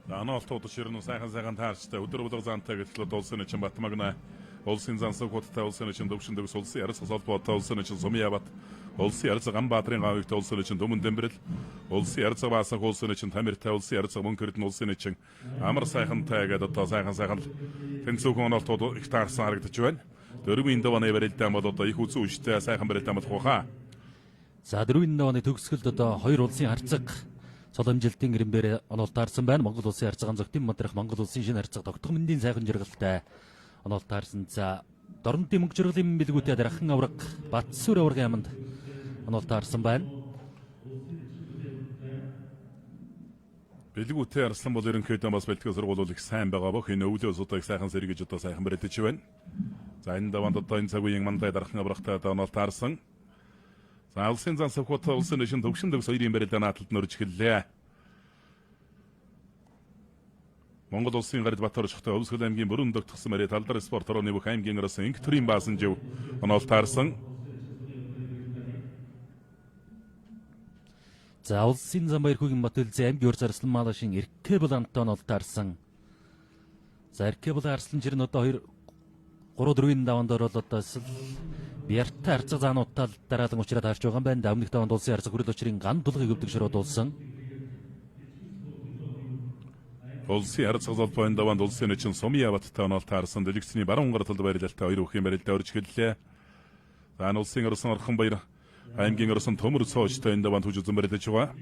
Анаалтууд ширнэ сайхан таарчтай өдөр болго заантай гэтэл улсын чинь Батмагна улсын зансаг хоттой улсын чинь төвшөндөгс улсын ярц холбоотой улсын чинь Сумьябат улсын ярц Ганбаатарын гавьт улсын чинь Дүмэн Дэмбэрэл улсын ярц Баасах улсын чинь Тамиртай улсын ярц Мөнхөрдөн улсын чинь амар сайхантай гэдэг одоо сайхан тэнцүүх оноолтууд их таарсан харагдаж байна. Дөрвийн давааны барилдаан бол одоо их үзэн үштэй сайхан барилдаан болох хаа. За дөрвийн давааны төгсгөлд одоо хоёр улсын харьцаг цол амжилтын ирэмбээр оноолтаарсан байна. Монгол улсын харьцаг Зөгтийн мадрах Монгол улсын шинэ харьцаг тогтох мэндийн сайхан жаргалтай оноолтаарсан. За Дорнодын мөнгө жаргалын бэлгүүтэй дарахан авраг Батсүр аврагын аманд оноолтаарсан байна. Бэлгүүтэй арслан бол ерөнхийдөө бас бэлтгэл сургууль их сайн байгаа бох. Энэ өвлөөс одоо их сайхан сэргийж одоо сайхан баригдаж байна. За энэ даванд одоо энэ цаг үеийн мандай дарахан аврагтай оноолтаарсан. За улсын зан совхот улсын шин төвшөндөгс хоёрын барилдаан нааталд нөрж эхэллээ. Монгол улсын гард Батөр чухтай Өвсгөл аймгийн Бүрэн догтгсон мэрэ талдар спорт орооны бүх аймгийн арасан инх төрийн баасан жив оноолтаарсан. За улсын зам баярхүүгийн Батөлзийн аймгийн урьд Арслан Малашин Эркэбл Антон оноолтаарсан. За Эркэбл Арслан жирэн одоо 3-4-ийн даванд орол одоо Бяртай харьцаг заануудтай дараалан учраад харж байгаа юм байна. Өмнөх даванд улсын харьцаг хүрэл учрын ган дулгыг өвдөг шируудулсан. Улсын харьцаг золбойн даванд улсын чинь Сумьябаттай оноолтаарсан. Дэлгэцний баруун гар талд барилалтай хоёр бүхийн барилдаа орж эхэллээ. За улсын орсон орхон баяр аймгийн орсон төмөр цоочтой энэ даванд хүж үзэн барилдаж байгаа.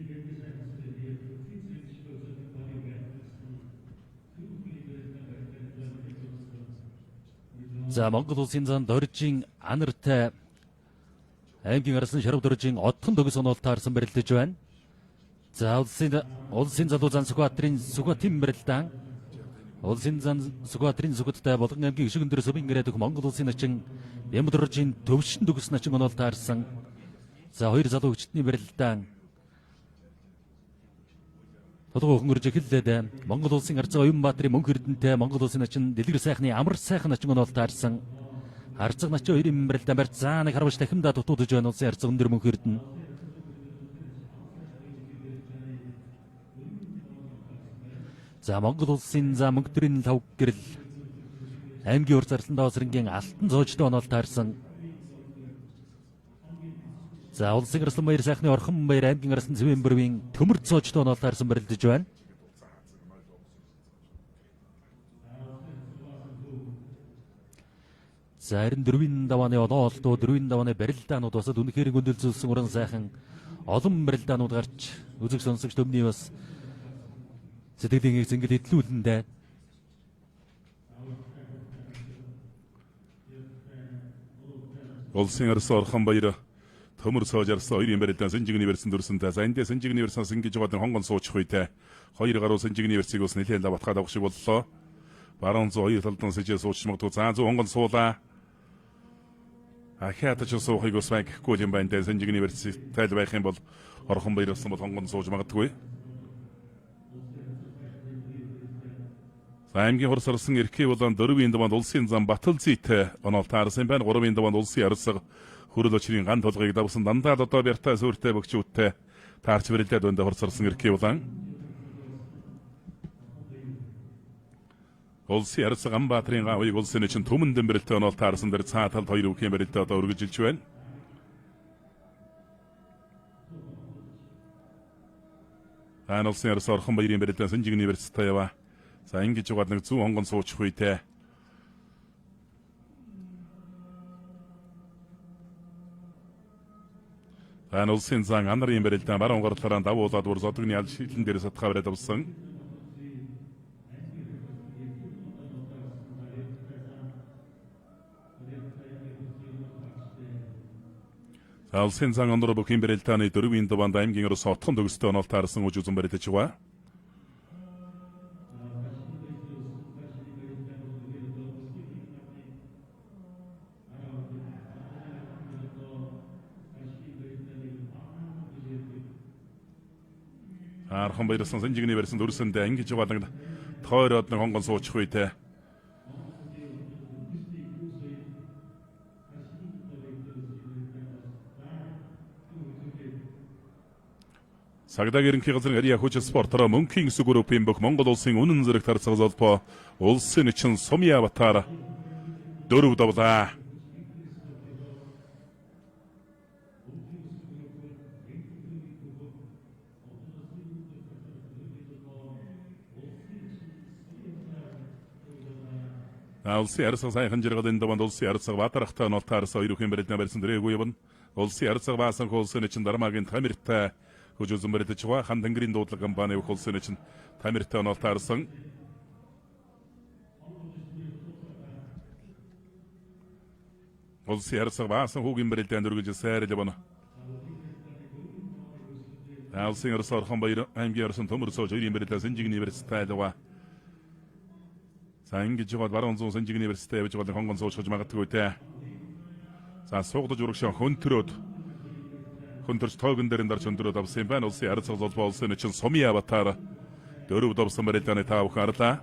За Монгол улсын зан доржийн анартай аймгийн арслан Шарав доржийн одхон төгс оноолтаарсан барилдаж байна. За улсын залуу зан Сүхбаатарын Сүхбаатын барилдаан улсын зан Сүхбаатарын Сүхбаттай Болгон аймгийн Ишиг өндөр сувын гэрээдх Монгол улсын начин Бямб доржийн төвшин төгс начин оноолтаарсан. За хоёр залуу хүчтний барилдаан Тодгоо хөнгөрж эхэллээд Монгол улсын харьцаг Оюнбаатарын Мөнх Эрдэнэтэй Монгол улсын начин Дэлгэр сайхны амар сайхан начин оноолтаарсан. Харьцаг начин хоёрын барилдаан барьж зааныг харамж дахимдаа дутуудж байна улсын харьцаг өндөр Мөнх Эрдэнэ. За Монгол улсын за мөнгөдрийн лав гэрэл аймгийн урьд Арслан Даваасрынгийн Алтан цоочтой оноолтаарсан. За улсын арслан баяр сайхны орхон баяр аймгийн арслан Цэвэн бүрийн төмөр цоочтой оноолтаарсан барилдаж байна. За харин дөрвийн давааны оноолтууд дөрвийн давааны барилдаанууд басад үнэхээр гүндэлзүүлсэн уран сайхан олон барилдаанууд гарч үзэг сонсогч төмний бас сэтгэлийн зингэл хэдлүүлэндээ Улсын арслан орхон баяр төмөр цоожарсан хоёрын барилдаан Сэнжигний версэн дүрсэнтэй. За эндээ Сэнжигний версэн сингэж байгаа хонгон суучих үедээ хоёр гаруй Сэнжигний версийг ус нэлээд лаватгаад авах шиг боллоо. Баруун зүү хоёр талдан сэжээ суучих магадгүй. За зүү хонгон суулаа. Ахиад ч суухыг ус байхгүй юм байна. Сэнжигний версийг тайл байх юм бол орхон баярсан бол хонгон сууж магадгүй. За аймгийн хурц орсон Эркэ болон 4-ийн даванд улсын зам Батөлзийтэй оноолтаарсан байна. 3-ийн даванд улсын арьсаг хүрэл очрын ган толгойг давсан дандаа одоо Бяртай сүртэй бөгчүүдтэй таарч барилдаад өндө хорсорсон Эркэ болон улсын арьсаг Ганбаатарын гавьяг улсын чинь Түмэн Дэмбэрэлтэй оноолтаарсан дээр цаа талд хоёр бүхийн барилдаа одоо өргөжилж байна. Ан улсын арьс орхон баярын барилдаан Сэнжигний верстэй яваа. За ингэж угаад нэг зүүн хонгон суучих үедээ улсын зан анарын барилдаан баруун гар талаараа давуулаад бүр зодогны аль шилэн дээр сатгаа бариад авсан. За улсын зан онор бүхийн барилдааны 4-ийн даванд аймгийн орос отхон төгстэй оноолтаарсан үж үзэн барилдаж байгаа. Архан баярсан Сэнжигний версэн дүрсэндээ ингэж байгаа нэг тойроод нэг хонгон суучих үедээ Сагдаа ерөнхий газрын Ариа хүч спортоор мөнхийн эсэг группийн бүх Монгол улсын үнэн зэрэг тарцаг холбоо улсын эчин Сумья Батар 4 давлаа. Улсын арцаг сайхан жиргадын даванд улсын арцаг Батархтаа нотаарс хоёрын бэрэлдэн барьсан дэрэггүй явна. Улсын арцаг баасан улсын эчин дармагийн тамиртай хөжөөсөн бэрэлдэж байгаа хан тэнгэрийн дуудлага компани улсын эчин тамиртай нотаарсан. Улсын арцаг баасан хүүгийн бэрэлдэн дөргөж сайрал явна. Улсын арцаг орхон баяр аймгийн орсон төмөрсөө хоёрын бэрэлдэн сэнжигний университет айлгаа. За ингэж жоод баруун зүүн сэнжигний университет явж байгаа хонгон суучж магадгүй те. За суугдаж урагшаа хөнтөрч тоогон дээр дарж хөндрөөд авсан юм байна. Улсын арцаг холбоо улсын эчин Сумья Батар 4 давсан бэрэлдэний тав харлаа.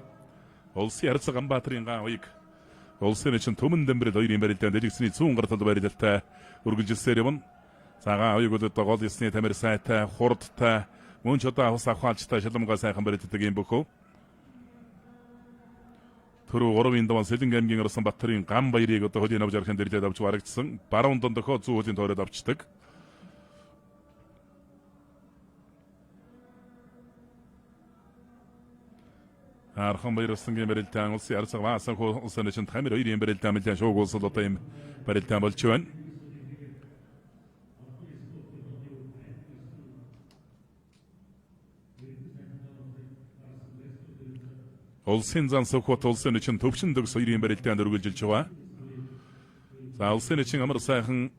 Улсын арцаг Ганбаатарын гаавыг улсын эчин Төмөн Дэмбэрэл хоёрын бэрэлдэнд дэлгэсний 100 гартал барилалтай үргэлжилсээр юм. За гаавыг өдөрт гол ясны тамир сайтай хурдтай мөн ч одоо авах авахалжтай шалмгаа сайхан бэрэлддэг юм бөхөө. Түрүү 3-ын даван Сэлэнг аймгийн Орсон Баттарын гам баярыг одоо хөдийн авж арахын дэрлээд авч барагдсан. Баруун дондохоо зүүн хөлийн тойроод авчдаг. Архан баярсан гэмэрэлтэн улсын арцаг баасан улсын эчин тамир хоёрын бэрэлдэн мэлэн шуугуулсал одоо юм бэрэлдэн болж байна. Улсын зан сөхөт улсын эчин төвшин дөгс хоёрын бэрэлдэнд үргэлжилж байгаа. За улсын эчин амар сайхан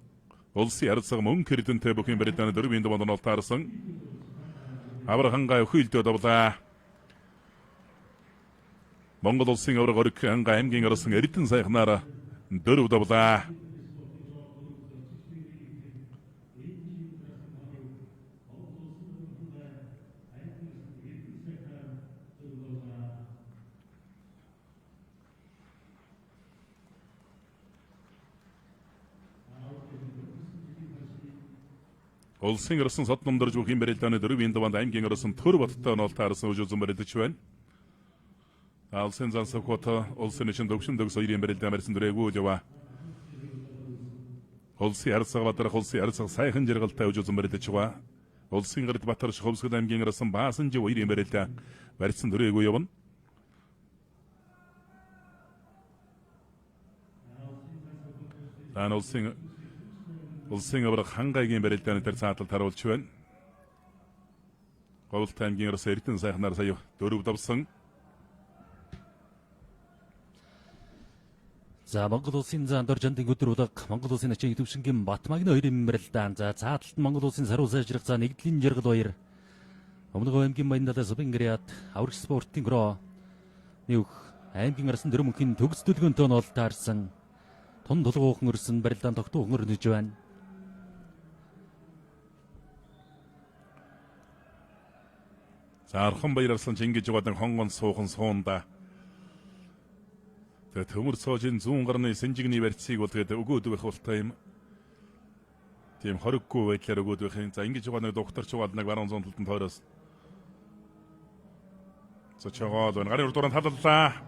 улсын арцаг мөн кэрдэнтэй бүхэн бэрэлдэнд дөрвийн даванд нолтаарсан. Аврахангаа өхөөлдөд авлаа. Монгол улсын авраг ориг анга аймгийн орсон Эрдэнэ сайхнаараа 4 давлаа. Улсын орсон сод номдорж бүхэн бэрэлдэний 4-ийн даванд аймгийн орсон Төр Баттай нолтаарсан үжүүлсэн бэрэлдэж байна. Улсын зан сөхөт улсын эчин төвшин дөгс хоёрын бэрэлдэн барьсан дөрэггүй яваа. Улсын арцаг Батарх улсын арцаг сайхан жиргалтай үжүүлсэн бэрэлдэж байгаа. Улсын гард Батар Шовсгод аймгийн орсон баасан жив хоёрын бэрэлдэн барьсан дөрэггүй явна. Дан улсын авраг хангайгийн бэрэлдэнд дээр цаатал таруулж байна. Говьт аймгийн орсон Эрдэнэ сайхнаар сая 4 давсан. За Монгол улсын зан доржандын өдөр улаг Монгол улсын ачааны төвшингийн Батмагны хоёрын бэрэлдэн за цааталт Монгол улсын саруу сайжрах за нэгдлийн жаргал баяр. Өмнөгөө аймгийн баяндаа Субингриад аврагч спортын гро нэг аймгийн арсан дөрмөнхийн төгс төлгөөнтэй нь олтаарсан. Тун тулгуухан өрсөн барилдаан тогтуу өнгөрнөж байна. За архан баярлсан Чингиж жаадан хонгон суухан суунда. Тэгээ төмөр цоожин 100 гарны сэнжигний барьцыг бол тэгээд өгөөд байх болтой юм. Тийм хориггүй байдлаар өгөөд байх юм. За ингэж байгаа нэг докторч байгаа нэг баруун зүүн талд нь тойроос. За чагаад гарын урдууранд таллаа.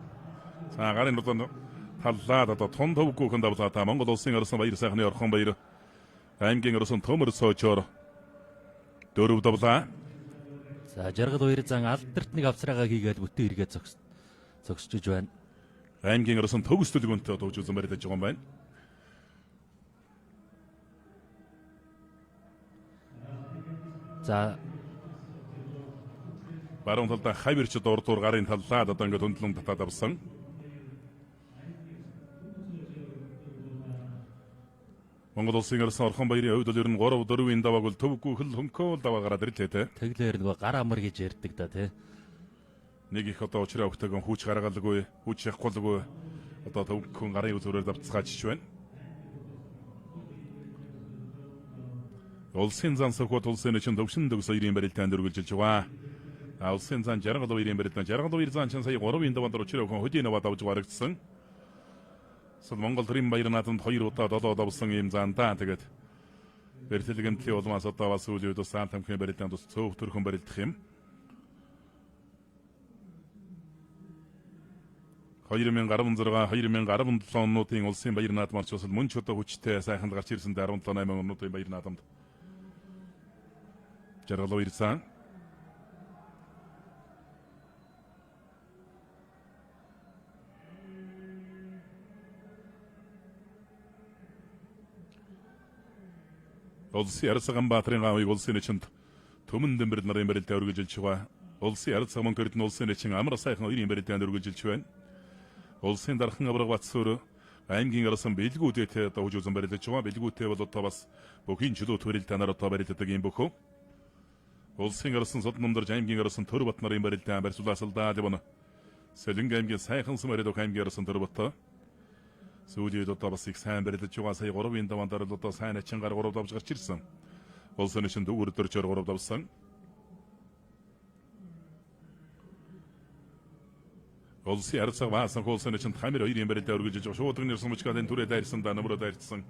За гарын урдууранд таллаад одоо тун төвгүй хүн давлаа та Монгол улсын орсон баяр сайхны орхон баяр аймгийн орсон төмөр цоожоор 4 давлаа. За жаргал баяр зан алдарт нэг авсраагаа хийгээд бүтэн эргээ зогсож байна. Аймгийн орсон төгс төлгөөнтэй одоо үжүүлсэн барилдаж байгаа юм байна. За баруун талдаа хавирч дурдуур гарын таллаад одоо ингээд хөндлөн татаад авсан. Монгол улсын орсон орхон баярын хувьд бол ер нь 3-4-ийн давааг бол төвгүй хөл хөнкөөл даваа гараад ирлээ те. Тэглээр нөгөө гар амар гэж ярьдаг да те. Нэг их одоо уучраа өгтөгөн хүүч гаргалгүй, хүүч яхгүйгүй одоо төвхөн гарын үзүүрээр давцгаачж байна. Улсын зан сөхөт улсын эчин төвшин дөгс хоёрын барилдаанд үргэлжилж байгаа. Улсын зан жаргал хоёрын барилдаан жаргал хоёр зан чин сая 3-ын даванд уучраа өгөн хөдийн аваад авж барагдсан. Монгол төрийн баяр наадамд 2 удаа долоо давсан юм заандаа тэгээд Эртэлгэмтлийн улмаас одоо бас сүүлийн үед бас саан тамхины барилдаанд бас цөөх төрхөн барилдах юм. 2016-2017 оннуудын улсын баяр наадмаарч бас мөн ч одоо хүчтэй сайхан гарч ирсэн 17-8 оннуудын баяр наадамд жаргалуу ирсэн. Улсын Ярцаган Баатрин аавыг улсын эчэнд төмөн дэмбэрэл нарын барилдаа өргөжүүлж байгаа. Улсын Ярцаг мөн гэрд нь улсын эчин амар сайхан хоёрын барилдаанд өргөжүүлж байна. Улсын дархан авраг Батсуур аймгийн арсан бэлгүүдэд одоо хөгжүүлсэн барилдаж байгаа. Бэлгүүтэй бол одоо бас бүхий чөлөө барилдаанаар одоо барилдадаг юм бөхөө. Улсын арсан Содномдорж аймгийн арсан Төрбат нарын барилдаан барьцуулаасалдаа дэвнэ. Сэлэнг аймгийн сайхан Сүмэрэд аймгийн арсан Төрбат сүүлийн одоо бас их сайн барилдаж байгаа. Сая 3-ын даваандар л одоо сайн ачингаар 3 давж гарч ирсэн. Улсын эчэнд өгөр дөрчөр 3 давсан. Улсын Ярцаг Баасан улсын эчэнд хамир 2-ын барилдаа өргөжөж байгаа. Шуудан нэрсэн мөчгадын түрээ дайрсан да нөмрө дайрсан.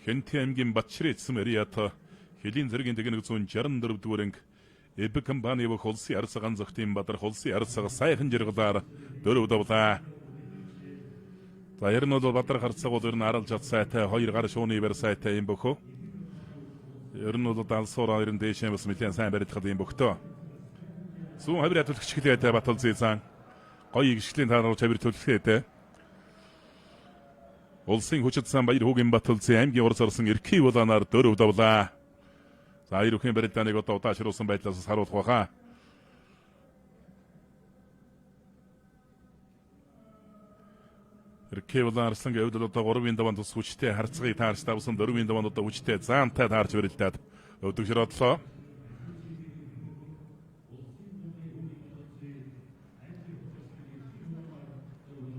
Хэнти аймгийн Батчирэтсэн Мариата Хэлийн зэргийн тэгнэг 164 дугаар анги Эбэг компани бүх улсын Ярцаган зөвхөн Бадар улсын Ярцаг сайхан жиргалаар 4 давлаа. За ерөнхийдөө Бадар харцаг ер нь аралж чад сайтай 2 гар шууны бэр сайтай юм бөхөө. Ерөнхийдөө далсуур 2 дэшээ бас нэлээд сайн барилдах юм бөхтөө. Сүүн хавир ятулгч гэлээтэй батал зээсэн. Гоё гიშглийн тааруу чавир төлөхтэй. Улсын хүчит сан баяр хүүгийн Баталзын аймгийн урс орсон эрхий улаанаар 4 давлаа. За ирүүхийн барилдааныг одоо удаашруулсан байдлаас харуулах байхаа. Эрхий улаан арслан гэвдэл одоо 3-ын даваанд тус хүчтэй харцгыг таарч тавсан 4-ын даваанд одоо хүчтэй заантай таарч барилдаад өвдөг широдлоо.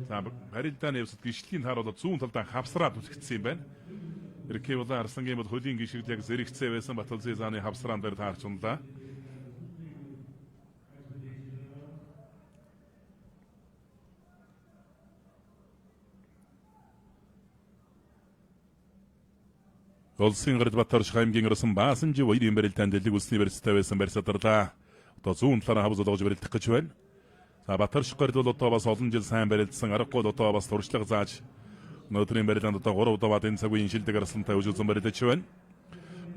За барилдааны явсад гიშлийн тааруулаад зүүн талдаа хавсраад үлгдсэн юм байна. Эрхий улаан арслангийн бол хөлийн гიშгэл яг зэрэгцээ байсан Баталзын зааны хавсраан дээр таарчуллаа. Улсын гэрд Батарш аймгийн орсон Баасан жив 2-ын барилдаанд дэлэг үлсний барьцтай байсан барьцаатарлаа. Одоо зүүн талаараа хавз олгож барилдах гэж байна. За Батарш гэрд бол одоо бас олон жил сайн барилдсан аргагүй одоо бас туршлага зааж өнөөдрийн барилдаанд одоо 3 удаад энэ цаг үеийн шилдэг арслантай үзүүлсэн барилдаж байна.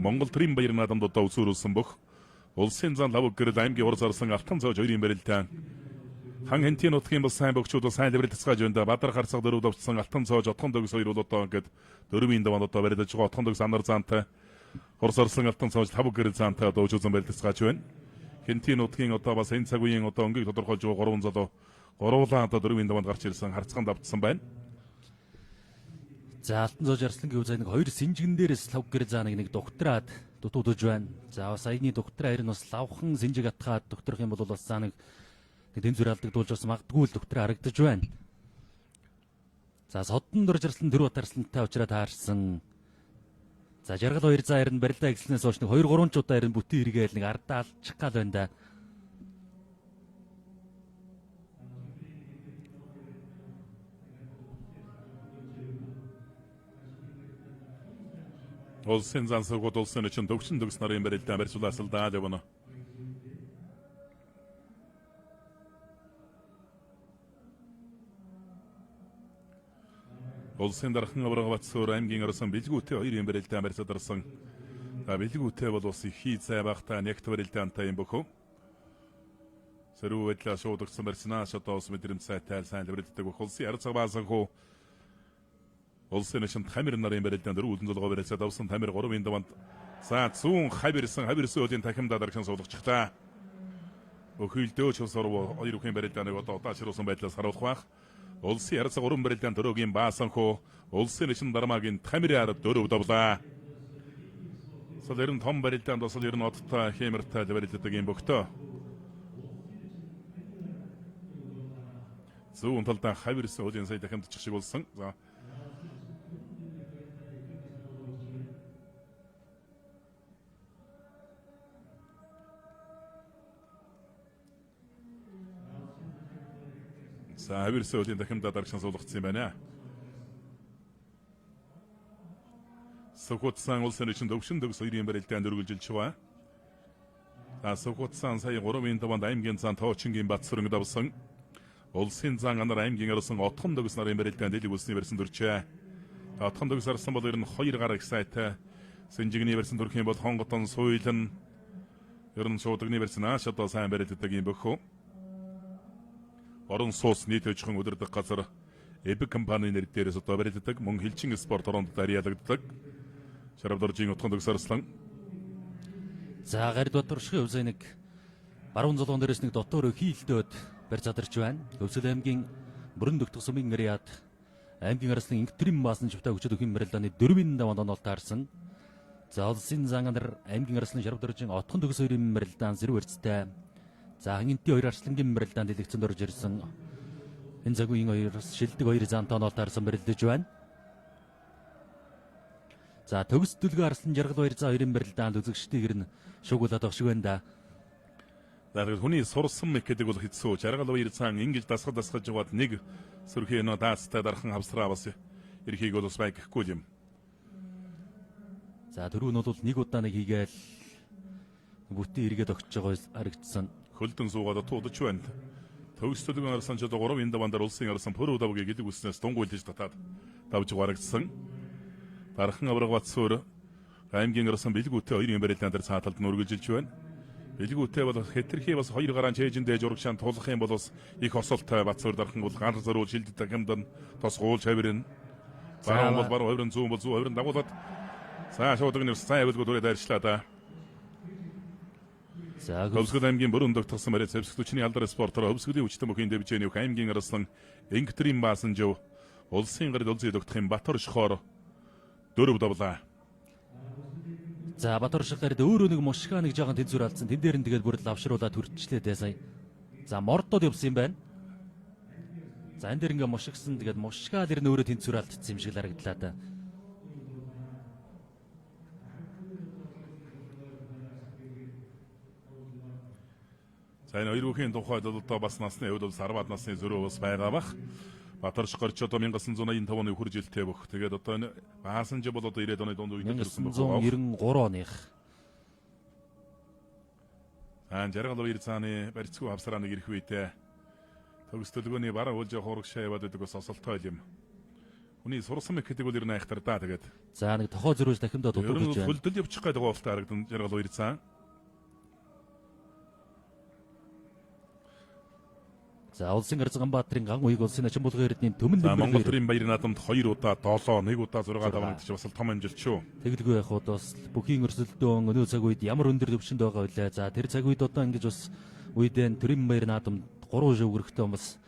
Монгол төрийн баяр наадамд одоо усүрүүлсэн бүх улсын зан лав гэрд аймгийн урс орсон алтан цоож 2-ын барилдаан хан хэнтийн нутгийн бас сайн бөгчүүд бас сайн барилдацгааж байна. Бадар харцаг 4 давцсан алтан цоож отхон дөгс 2 бол одоо ингээд 4-ийн даваанд одоо барилдаж байгаа отхон дөгс анар заантай урс орсон алтан цоож 5 гэрд заантай одоо үзүүлсэн барилдацгааж байна. Хэнтийн нутгийн одоо бас энэ цаг үеийн одоо өнгийг тодорхойлж байгаа 3 залуу гуруулаа одоо 4-ийн даваанд гарч ирсэн харцхан давтсан байна. За алтан зоож арслангийн үзай нэг 2 синжигэн дээрээс лав гэр зааныг нэг доктораад дутуудж байна. За бас саяны доктор харин бас лавхан синжиг атгаад докторх юм бол бас зааныг дэн зүр алдагдуулж бас магадгүй л доктор харагдаж байна. За содон дорж арслан дөрөв батарслантай уучраа таарсан. За жаргал 2 за харин барилдаа эхлснээс хойш нэг 2-3 ч удаа харин бүтэн хэрэгээл нэг ардаа алчих гал байна да. Улсын зансагууд улсын эчин төгсөн төгс нарын барилдаан барьцуулаасалдаа явна. Улсын дархан авраг Батсуур аймгийн орсон бэлгүүтэй 2-ын барилдаан барьцаадарсан. За бэлгүүтэй бол ус их хий цай багтаа нэгт барилдаантай юм бөхөө. Сэрүү байдлаа шуудагсан барьцнаас одоо ус мэдрэмж сайтай сайн барилддаг бүх улсын Ярцаг Баасан хуу улсын эчин хамир нарын барилдаанд өрүүлэн золгоо барьцаад авсан хамир 3-ын даваанд за зүүн хавирсан хөлийн тахимдаа дарагшин суулгачихлаа. Өхөөлдөөч ус оров 2-ын барилдааныг одоо удаашруулсан байдлаас харуулах байх. Улсын Ярцаг 3 барилдаан төрөгийн Баасан хуу улсын эчин дармаагийн хамираар 4 давлаа. Сул ерэн том барилдаанд бас ерэн одтой хэмэртэй барилддаг юм бөхтөө. Зүүн талдаа хавирсан хөлийн сая тахимдчих шиг болсон. За За хавирсан хөлийн тахимдаа дарагшин суулгацсан юм байна. Сухотсан улсын için төвшин төгс хоёрын барилдаанд өргөлжилж байгаа. Сухотсан сая 3-ын таванд аймгийн зан тоочингийн Батсүрэнг давсан. Улсын зан анар аймгийн арсан отхон төгс нарын барилдаанд дэлг үлсний барьсан төрчээ. Отхон төгс арсан бол ер нь 2 гараг сайтай. Сэнжигний барьсан төрхийн бол хонготон суйлан ер нь шуудагны барьсан ааш одоо сайн барилддаг юм бөхөө. Орон сууц нийт өчгөн өдөрдөх газар Эбэг компани нэр дээрээс одоо барилддаг мөн хилчин спорт оронд дарьялагддаг. Шарабдоржийн отхон төгс арслан. За гард Батөршгийн хувьсаа нэг баруун золгон дээрээс нэг дотор хийлдөөд барь задарч байна. Өвсөл аймгийн бүрэн дөгтөх сумын гэряад аймгийн арслан Ингтрим баасан живта өчөд өхийн барилдааны 4-ийн даванд онол таарсан. За улсын зан анар аймгийн арслан Шарабдоржийн отхон төгс хоёрын барилдаан зэрэг барьцтай. За хангинти хоёр арслангийн барилдаанд дэлгэцэн орж ирсэн. Энэ цагийн хоёроос шилдэг хоёр зантай онол таарсан барилдаж байна. За төгс дүлгөө арслан жаргал баяр за хоёрын барилдаанд үзэгчдийг нь шугуулад авах шиг байна да. Тэгэхээр хүний сурсан мэт гэдэг бол хэцүү. Жаргал баяр цаан ингэж дасгаж яваад нэг сөрхий нөө даацтай дархан хавсраа бас эрхийг бол бас байхгүй юм. За дөрөв нь бол нэг удаа нэг хийгээл бүтэн эргээд огч байгаа харагдсан. Хөлдөн суугаад туудаж байна. Төгс төлгөн арсан ч одоо 3-ын давандар улсын арсан пөр удавыг гэдэг үснээс дунгуйлж татаад давж гаргацсан. Дархан авраг Батсүр аймгийн арсан бэлгүүтэй хоёрын барилдаан дээр цааталд нүргэлжилж байна. Бэлгүүтэй бол хэтэрхий бас 2 гараан чэйжэндээ журагшаан тулах юм бол бас их осолтой Батсүр дархан бол гар зориул шилддэг хэмдэн тос гуул чавирэн. Баруун бол баруун хувирын зүүн бол зүүн хувирын дагуулад цаа шуудагны сайн авилгууд үрээд арчлаа да. За Өвсгөл аймгийн бүрэн дөгтгсөн бариад сэвсгтүчний алдар спортоор өвсгөлийн хүчтэй мөхийн дэвжээний аймгийн арслан Ингтрим баасан жив улсын гард улсын дөгтхийн Батөршхоор 4 давлаа. За Батөршх гард өөрөө нэг мушгаа нэг жоохон тэнцвэр алдсан. Тэн дээр нь тэгээд бүр лавшруулаад хүрчлээ дээ сая. За мордод явсан юм байна. За энэ дээр ингээ мушгсан тэгээд мушгаа дэр нь өөрөө тэнцвэр алдсан юм шиг л харагдлаа да. За энэ хоёр бүхийн тухайд одоо бас насны хувьд бол 10-аад насны зөрүү бас байгаа бах. Батөршх гарч одоо 1985 оны хүрж жилтэй бөх. Тэгээд одоо энэ баасан жи бол одоо 90-ад оны дунд үед төрсэн байна. 1993 оных. Жаргал баяр цааны барьцгүй хавсрааныг ирэх үедээ төгс төлгөөний бараа үлж явах урагшаа яваад байдаг бас осолтой юм. Хүний сурсан мэт гэдэг бол ер нь айхтар да тэгээд. За нэг тохоо зөрөөс дахиндаа Ер дутуулж нь байна. хөлдөл явчих гээд байгаа болтой харагдан жаргал баяр цаан. За улсын Гарзганбаатарын ган уйг улсын ачин булган эрдний төмөн Монгол нэмэр төрийн баяр наадамд 2 удаа 7, 1 удаа 6 давнагдчих бас том амжилт шүү. тэгэлгүй явах удаас бүхийн өрсөлдөөн өнөө цаг үед ямар өндөр төвшөнд байгаа вэ? За тэр цаг үед одоо ингэж бас үедэн төрийн баяр наадамд 3 шөвгөрөхтэй бас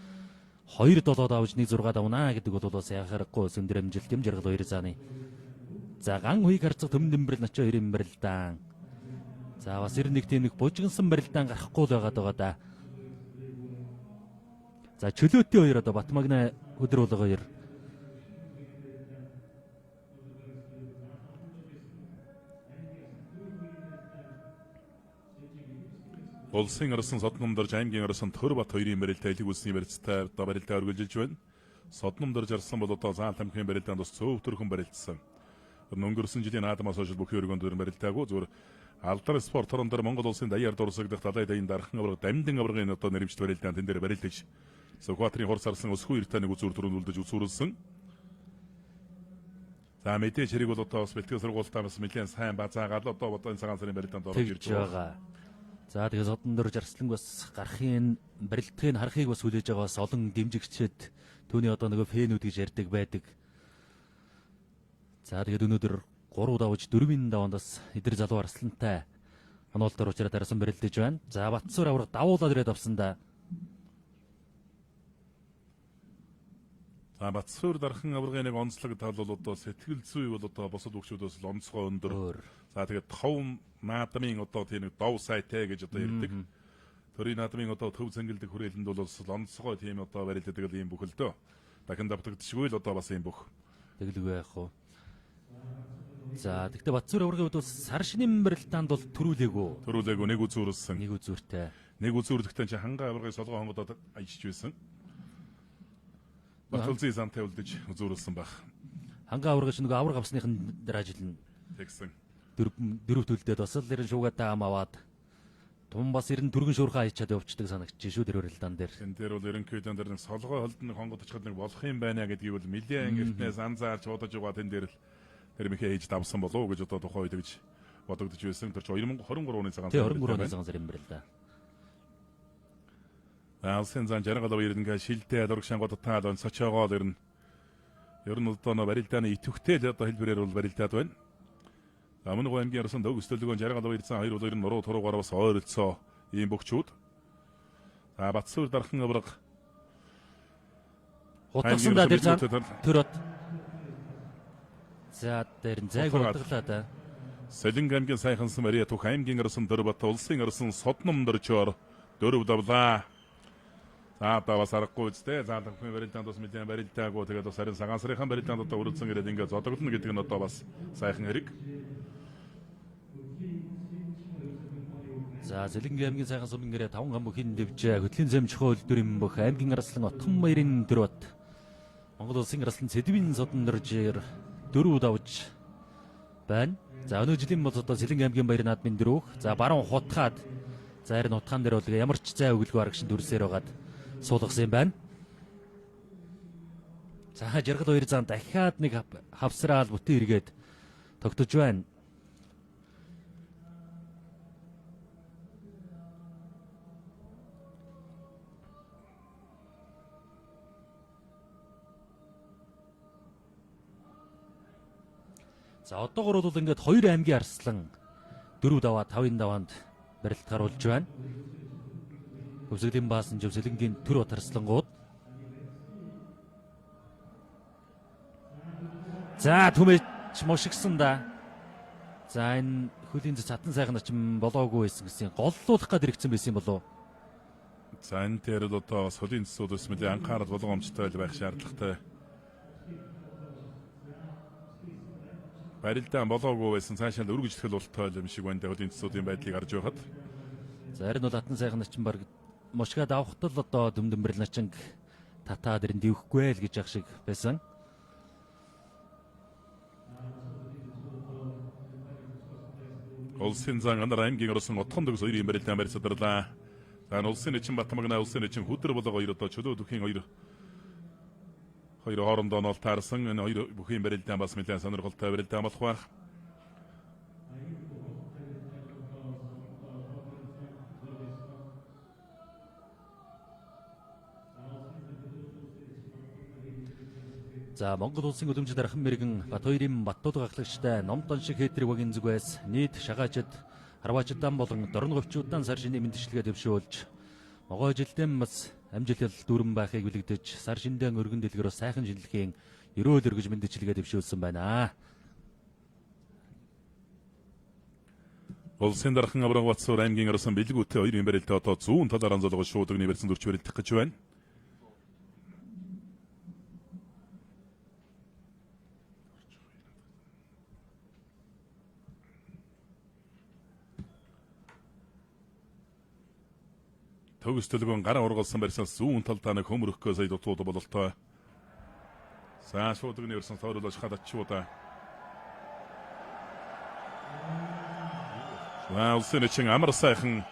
2-7 давж 1-6 давнаа гэдэг бол бас яхахгүй өндөр амжилт юм жаргал баяр зааны. За ган уйг харцаг төмөн нэмэрл начаа хоёрын барилдаан. За бас 91 тийм нэг бужигнсан барилдаан гарахгүй л байгаа да. За чөлөөтэй хоёр одоо Батмагна өдөр болго хоёр. Улсын арсан Содномдорж аймгийн арсан Төрбат хоёрын барилдаа элэг үлсний барилцтай одоо барилдаа өргөлжилж байна. Содномдорж арсан бол одоо Заал тамхины барилдаанд бас цөв төрхөн барилцсан. Өнгөрсөн жилийн наадамаас хойш бүхэн өргөнд барилдаагүй зүгээр алдар спорт орон дээр Монгол улсын даяар дурсагдах далай даян дархан авраг дамдын аврагын одоо нэрвчт барилдаанд энэ дээр барилдаж Сухбаатарын хурц арсан өсгүй иртэ нэг үзүүр төрүүлдэж үзүүрлсэн. За мэдээж хэрэг бол одоо бас бэлтгэл сургуультаа бас нэлээд сайн базаагаад одоо энэ цагаан сарын барилдаанд орж ирж байгаа. За тэгээ Содномдорж арслан бас гарахын барилдгийг харахыг бас хүлээж байгаа бас олон дэмжигчид түүний одоо нөгөө фэнүүд гэж ярьдаг байдаг. За тэгээд өнөөдөр 3 давж 4-ийн давандас эдэр залуу арслантай оноолтоор уучраад арсан барилдаж байна. За Батсүр авраг давуулаад ирээд авсан да. Батсүр дархан аврагын нэг онцлог тал бол одоо сэтгэл зүй бол одоо босод хөвчүүдээс л онцгой өндөр. За тэгээд тов наадмын одоо тийм нэг дов сайтай гэж одоо ярьдаг. Төрийн наадмын одоо төв зэнгэлдэг хүрээлэнд бол онцгой тийм одоо барилдадаг ийм бүхэлдөө. Дахин давтагдчихгүй л одоо бас ийм бүх. Тэгэлгүй яах вэ? За тэгтээ Батсүр аврагын хувьд бол сар шинийн барилдаанд бол төрүүлээгүй. Төрүүлээгүй нэг үзүүрлсэн. Нэг үзүүртэй. Нэг үзүүрлэхдээ чи хангаа аврагын солгоо хонгодод ажилж байсан. Батулзын сантай үлдэж үзүүрлсэн баг. Хангаа аврагч нөгөө авраг авсныхын дээр ажиллана. Тэгсэн. дөрөв төлдөөд бас л нэрэн шуугаатай ам аваад тун бас ирэн дөргөн шуурхаа хийчаад явчихдаг санагдчих шүү тэр өрөлдөн дээр. Тэн дээр бол ерөнхийдөө тэр нэг солгой холд нэг хонгод очиход нэг болох юм байна гэдгийг бол нэлээд ангиртнээс анзаарч бодож байгаа тэн дээр л тэр мэхээ хийж давсан болов уу гэж одоо тухайн үед гэж бодогдож байсан. Тэр 2023 оны цагаан Тэ 23 оны цагаан сар юм байна л да. Алсын зан жаргалав ирнэ шилдээ дургшангууд таал он сочоогоо ирнэ. Ер нь одоо барилдааны итвэхтэй л одоо хэлбэрээр бол барилдаад байна. Амны аймгийн ярсан дөг өстөлгөө жаргалав ирсэн хоёр бол ер нь нуруу туруугаар бас ойролцоо ийм бөхчүүд. За Батсуур дархан авраг Утгасан да тэр цаан төрөд. За тэр зайг утгалаа да. Солинг аймгийн сайхансан Мария Түх аймгийн арсан Дөрбат улсын арсан Содном дөрчөөр дөрөв давлаа. За бас аргагүй үстэй. За тахын барилдаанд бас мэдээ барилдаагүй тэгээд бас харин цагаан сарын барилдаанд одоо өрөлдсөн ирээд ингээд зодоглоно гэдэг нь одоо бас сайхан хэрэг. За Зэлэнгийн аймгийн сайхан сумын гэрээ 5 гам бүхийн дэвж хөтлийн зэмчхөө үлдүрийн бөх аймгийн арслан Отхон баярын дөрөт Монгол улсын арслан Цэдвийн содон дөржээр дөрөв давж байна. За өнөө жилийн бол одоо Зэлэнгийн аймгийн баяр наадмын дөрөв. За баруун хутгаад за харин утгаан дээр бол ямар ч зай өгөлгүй арга шин дүрсээр байгаад суулгасан юм байна. За жаргал хоёр зам дахиад нэг хавсраал бүтэн эргээд тогтож байна. За одоогор бол ингээд хоёр аймгийн арслан 4 даваа 5-ын даваанд барилт харуулж байна. Өвсгөлийн баасан Жөвсөлөнгийн төр бот арслангууд. За түмэж мушигсан да. За энэ хөлийн цатан сайхан начин болоогүй байсан гэсэн голлуулах гээд иргэсэн байсан болов. За энэ дээр л одоо бас хөлийн цэцүүдс мэдээ анхаарал болгоомжтой байх шаардлагатай. Барилдаан болоогүй байсан цаашаа л өргөж итгэл болтой юм шиг байна. Хөлийн цэцүүдийн байдлыг харж байхад. За харин бол хатан сайхан начин баг мушгаад авахтал одоо дөмбөрл начин татаад ирэн дивхгүй л гэж ах шиг байсан. Улсын зан анар аймгийн орсон Отхон дөгс хоёрын барилдаан барьсадарлаа. За улсын эчин Батмагна улсын эчин хөдөр болоо хоёр одоо чөлөө дөхийн хоёр хоорондоо нь таарсан энэ хоёр бүхийн барилдаан бас нэлээд сонирхолтой барилдаан болох байх. За Монгол улсын өдөмжид дархан мэрэгэн Бат хоёрын Баттууд гахлагчтай номтон шиг хээтрэг багийн зүгээс нийт шагаачид харваачдаа болон дорн говьчуудаа сар шинийн мэдчилгээ төвшөөлж могой жилдэн бас амжилт дүүрэн байхыг билэгдэж сар шиндэн өргөн дэлгэрөө сайхан шинжилгээний ерөөл өргөж мэдчилгээ төвшөөлсөн байна. Улсын дархан авраг Батсуур аймгийн арсан бэлгүүтэй хоёрын барилдаа одоо зүүн талаар анзaalгаж шууд өгний барьсан дүрч барилдах гэж байна. Төгсдөлгөн гараа ургалсан барьсан зүүн талдаа нэг хөмрөхгөө сая дутууд бололтой. За шууд өгний барьсан тооруулж хадаччуудаа. За улсын эчин амар сайхан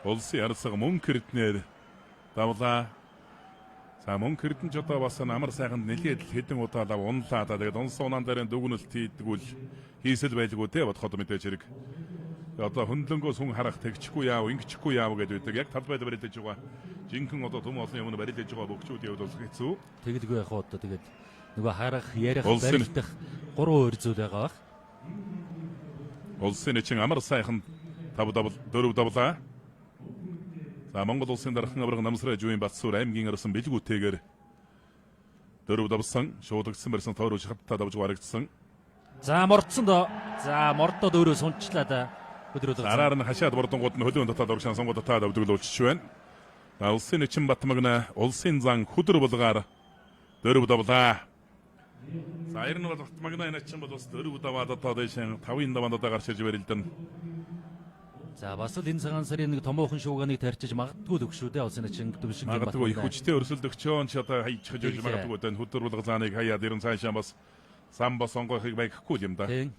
улсын арсаг мөнгө хэрднээр давлаа. За мөнгө хэрдэн ч одоо бас амар сайхан нэлээд хэдэн удаа лав унлаа. Тэгээд унсан унаан дээр дүгнэлт хийдгүүл хийсэл байлгүй те бодоход мэдээж хэрэг. Одоо хөндлөнгөөс хүн харах тэгчихгүй яав, ингэчихгүй яав гэдэг үүдэг. Яг талбайд барилдаж байгаа. Жинхэнэ одоо төм олон юм барилдаж байгаа бөгчүүд явд бол хэцүү. Тэгэлгүй яг одоо тэгээд нөгөө харах, ярих, барилдах 3 өөр зүйл байгаа бах. Улсын эчин амар сайхан 5 давл 4 давлаа. За Монгол улсын дархан авраг Намсрай жуйн Батсуур аймгийн арсан бэлгүүтэйгээр 4 давсан шуудагдсан барьсан тойруулж хатта давж гарагдсан. За мордсон доо. За мордоод өөрөө сунчлаа да. Араар нь хашаад бордонгууд нь хөлөөн дотоод урагшаан сонгоод татаад өвдөглүүлж байна. Улсын эчин Батмагна улсын зан хөдөр булгаар 4 давлаа. За ер нь бол Батмагна энэ эчин бол бас 4 даваад одоо дэшин 5-ын даваанд одоо гарч ирж барилдан. За бас л энэ цагаан сарын нэг томоохон шууганыг тарьчиж магадгүй төгшөө дээ улсын эчин дэвшин магадгүй их хүчтэй өрсөлдөгчөөн ч одоо хайчихж байж магадгүй дээ хөдөр булга зааныг хаяад ерөн цаашаа бас Самбо сонгохыг байхгүй юм да. Тийм.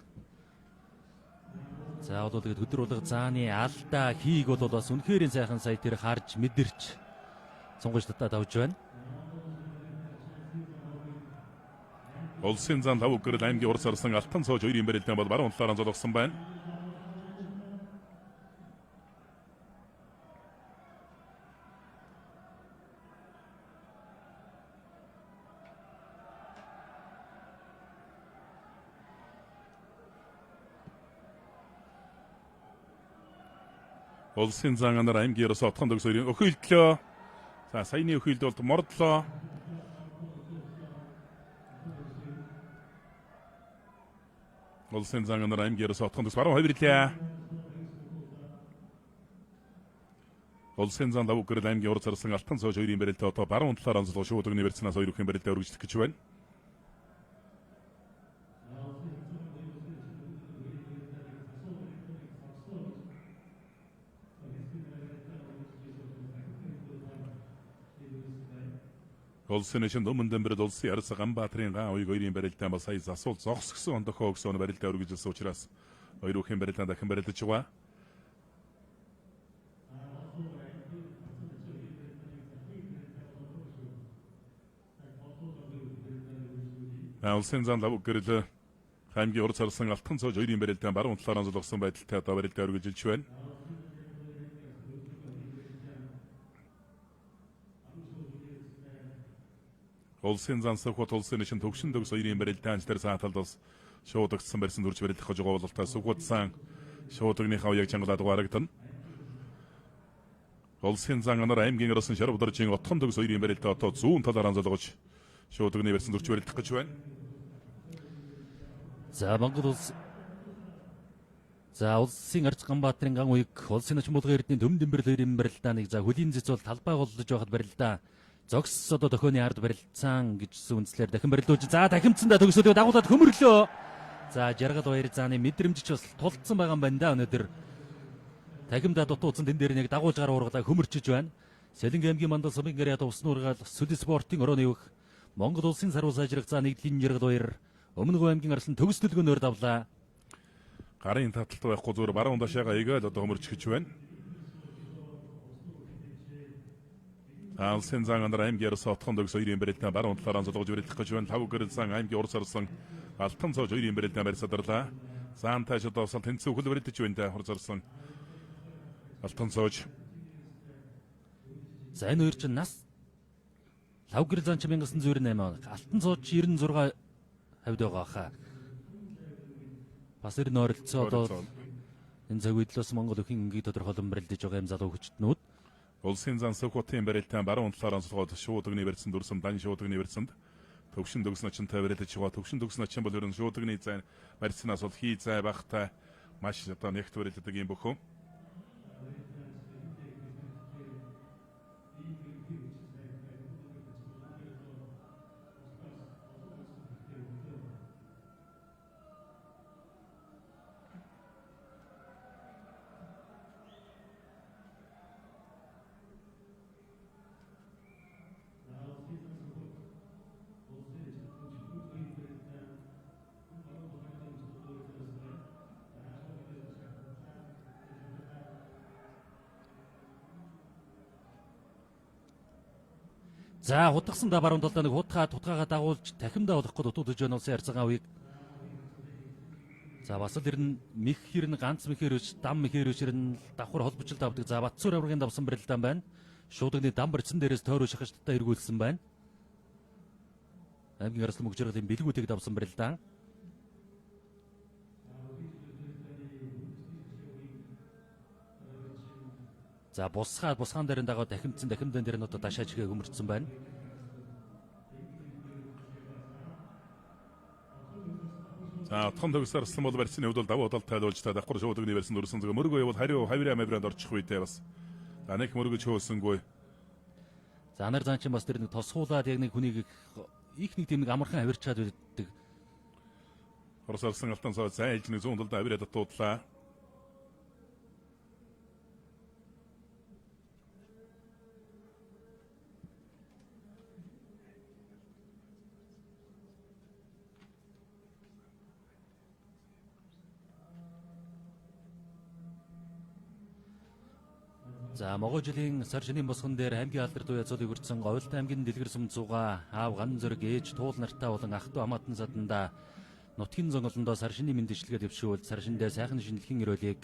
За одоо тэгээд өдөр болго зааны алдаа хийг бол бас үнэхээр сайхан сая тэр харж мэдэрч сонгож татаад авч байна. Улсын зан лав гэрэл аймгийн урс орсон алтан цоож 2-ын барилдаан бол баруун талаараа зогссон байна. Улсын зан анар аймгийн урс отхон төгсөөрийн өхөөлтлөө. За саяны өхөөлд бол мордлоо. Улсын зан анар аймгийн урс отхон төгс баруун хавирлаа. Улсын зан лав гэрэл аймгийн урс орсон алтан цоож 2-ын барилдаа одоо баруун талаараа онцлог шууд өгний барьцнаас 2-ын барилдаа өргөжлөх гэж байна. Улсын эшин өмнөдөн бэрд улсын ярс Ганбаатарын гаан уйг 2-ын барилдаан бас сая засуул зогсгсон ондохоо өгсөн барилдаа өргөжлсөн учраас 2-ын барилдаан дахин барилдаж байгаа. Улсын зан лав гэрэл аймгийн урд царсан алтан цоож 2-ын барилдаан баруун талаараа зогссон байдалтай одоо барилдаа өргөжлөж байна. Улсын зан Сүхбат улсын эшин төгшин төгс 2-ын барилдаан дээр сааталд бас шууд өгсөн барьсан дүрж барилдах гэж байгаа бололтой Сүхбат сан шууд өгнийхээ уяг чангалаад гарагдана. Улсын зан анар аймгийн орсон Шарвдаржийн отхон төгс 2-ын барилдаа одоо зүүн талаараа золгож шууд өгний барьсан дүрж барилдах гэж байна. За Монгол улс улсын арч Ганбаатарын ган уяг улсын орчин булган эрдэнэ төмөн дэмбэрл 2-ын барилдааныг за хөлийн зэц бол талбай голлож байхад барилдаа зогс одоо дохионы ард барилцаан гэжсэн үндслээр дахин барилдуулж за дахимцсандаа төгсөөд дагуулад хөмөрлөө. За жаргал баяр зааны мэдрэмж ч бас тулцсан байгаа юм байна да өнөөдөр. Дахимдаа дутуудсан тэн дээр нэг дагуулж гараа ургалаа хөмөрчөж байна. Сэлэнг аймгийн мандал сумын гэрээд усан ургаал сүл спортын орооны өөх Монгол улсын сарвал сайжрах за нэгдлийн жаргал баяр өмнөгөө аймгийн арслан төгс төлгөөнөөр давлаа. Гарын таталт байхгүй зүгээр баруун дашаага игээл одоо хөмөрчөж байна. Улсын зан анар аймгийн орс отхон төгс 2-ын барилдаан баруун талаараа золгож барилдах гэж байна. Лав гэрэл зан аймгийн урс орсон алтан цоож 2-ын барилдаан барьсадарлаа. Заан тааш одоо усал тэнцүү хөл барилдаж байна да урс орсон алтан цоож. За энэ хоёр чинь нас лав гэрэл зан 1908 алтан цоож 96 хавьд байгаа хаа. Бас ер нь ойролцоо одоо энэ цаг үед л бас Монгол өхин өнгийг тодорхойлон барилдаж байгаа юм залуу хүчтнүүд. Улсын зан Сүхбатын барилдаан баруун талаараа онцлогоод шууд өгний барьсан дүрсэн дан шууд өгний барьсанд төгшин төгс начинтай барилдаж байгаа. Төгшин төгс начин бол ер нь шууд өгний зай барьснаас бол хий зай багтай маш одоо нэгт барилдадаг юм бөхөө. За хутгасандаа баруун талдаа нэг хутгаагаа дагуулж дахимдаа болох гээд утуудж байна улсын арцгаа үеиг. За бас л ирнэ мэх хэрн ганц мэхээр өч дам мэхээр өч ирнэ давхар холбочлолт авдаг. За Батцуур аврагын давсан барилдаан байна. Шуудагны дам барьсан дээрээс тойроо шахаж татаа эргүүлсэн байна. Аймгийн арслан мөгж жаргалын бэлгүүдийг давсан барилдаан. За бусгаан дээр дагаа дахимдсан дахимдан дээр нь одоо дашааж игээ хөмөрцсөн байна. За отхон төгсөр арслан бол барьцны хувьд бол давуу удал тайлуулж та давхар шууд өгний барьсан дүрсэн зөв мөргөө бол хариу хавираа мавиранд орчих үедээ бас за нэг мөргөж хөөсөнгүй. За анар зан чинь бас тэр нэг тосгуулаад яг нэг хүнийг их нэг тийм нэг амархан хавирчаад байдаг. Орос арслан алтан цоо зайлж нэг 100 долдоо хавираа дутуудлаа. За могой жилийн сар шинийн босгон дээр аймгийн алдар туяа цолыг өртсөн Говьлтай аймгийн дэлгэр сумцууга аав ган зэрэг ээж туул нартай болон ах トゥ амаатан саданда нутгийн зонголондоо сар шинийн мэндчлэгээ төвшөөл сар шиндээ сайхан шинэлхэн өрөөлийг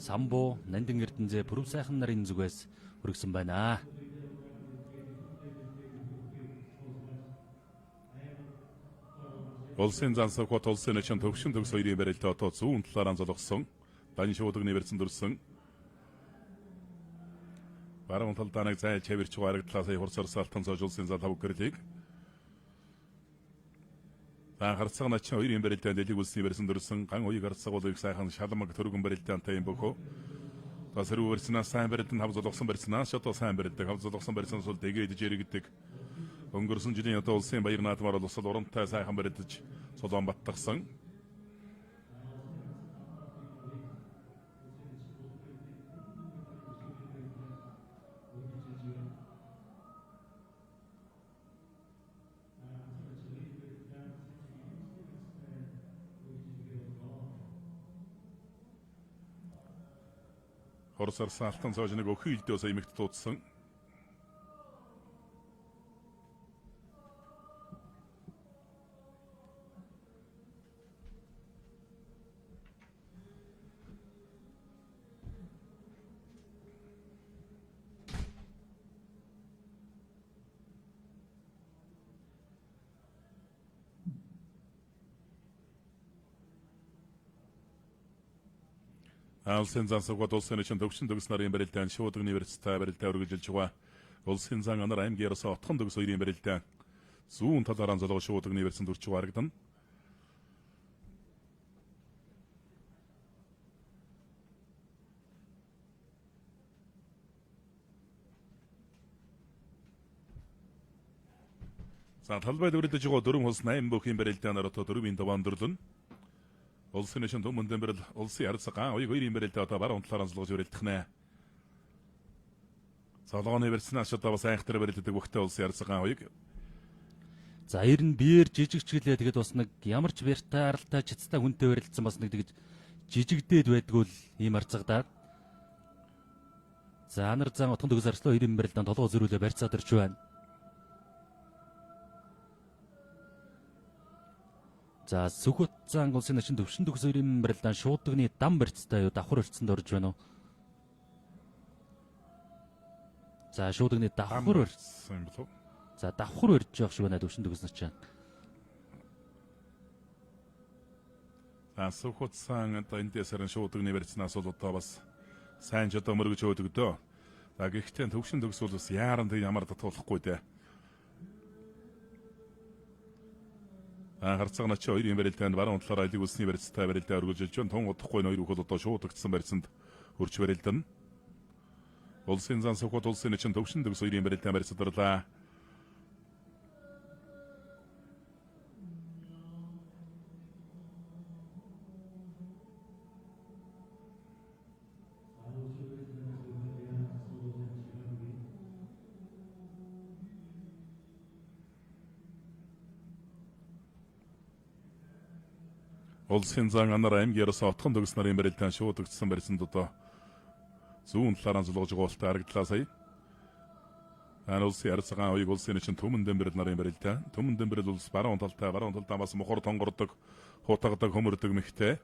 самбуу нандин эрдэнзээ пүрэв сайхан нарын зүгээс хүргэсэн байна. Улсын зансаг хот улсын эчин төвшин төгс хоёрын барилтаа одоо зүүн талаараа золгосон. Дан шуудагны барьсан дурсан. Баруун талдаа нэг зай чавирч харагдлаа сая хурцар салтан сож улсын зал хав гэрлийг. Харцаг начин хоёрын барилтаа дэлийг үлсний барьсан дурсан ган уяг харцаг болыг сайхан шалмаг төргөн барилтаантай юм бөхөө. Тасруу барьснаас сайн барилтанд хав золгосон барьснаас одоо сайн барилтыг хав золгосон барьсан сул дэгээд жирэгдэг. Өнгөрсөн жилийн одоо улсын баяр наадмаар улсад урамтай сайхан барилдаж цолоон баттгсан. Хорсар салтан цоож нэг өхий илдөөс имэгт туудсан. Улсын зан сугад улсын эчин төвшин төгс нарын барилдаан шуудаг университет барилдаа үргэлжилж байгаа. Улсын зан анар аймгийн ерөөсө отхон төгс хоёрын барилдаан зүүн талаараа золгоо шуудаг университет үрч харагдан. За талбайд үргэлж байгаа дөрвөн хус 8 бүхийн барилдаанаар одоо 4-ийн 5 дөрлөн. Улсын эчин төмөндөн бэрэл улсын арцгаан уяг хоёрын барилдаа одоо баруун талаараа золгож өрөлдөх нэ. Цолгооны барьснаас одоо бас айхтар барилддаг вөхтэй улсын арцгаан уяг. За ер нь биеэр жижигчгэлээ тэгэд бас нэг ямар ч бэртэй аралтай чицтай хүнтэй барилдсан бас нэг тэгж жижигдээд байдгүй л ийм арцгадаад. За анар зан отхон төгс арслаа хоёрын барилдаан толгой зөрүүлээ барьцаад ирж байна. За Сүхбат зан улсын эчин төвшин төгс хоёрын барилдаан шуудагны дам барьцтай юу давхар өрцөнд орж байна уу? За шуудагны давхар өрцсөн болов. За давхар өрж явах шиг байна төвшин төгс нар чинь. Сүхбат сан одоо энэ дэсэрэн шуудагны барьцнаас бол одоо бас сайн ч одоо мөргөж өгдөө. За гэхдээ төвшин төгс бол бас яаран тэг ямар татуулахгүй дээ. Харцаг начи хоёрын барилдаанд баруун талаараа алиг үлсний барилцтай барилдаа өргөжөлж байна. Тун удахгүй хоёр бүхэл одоо шуудагдсан барилцанд хөрч барилдан. Улсын зан сугад улсын эчин төвшин төгс хоёрын барилдаан барьцадлаа. Улсын зан анар аймгийн ерөөсө отхон төгс нарын барилдаан шуудагдсан барьсанд одоо зүүн талаараа золгож байгаа болтой харагдлаа сая. Улсын арцгаан уяг улсын эчин төмөн дэмбэрэл нарын барилдаан. Төмөн дэмбэрэл улс баруун талдаа бас мохор тонгордог, хутагдаг хөмөрдөг мэгтэй.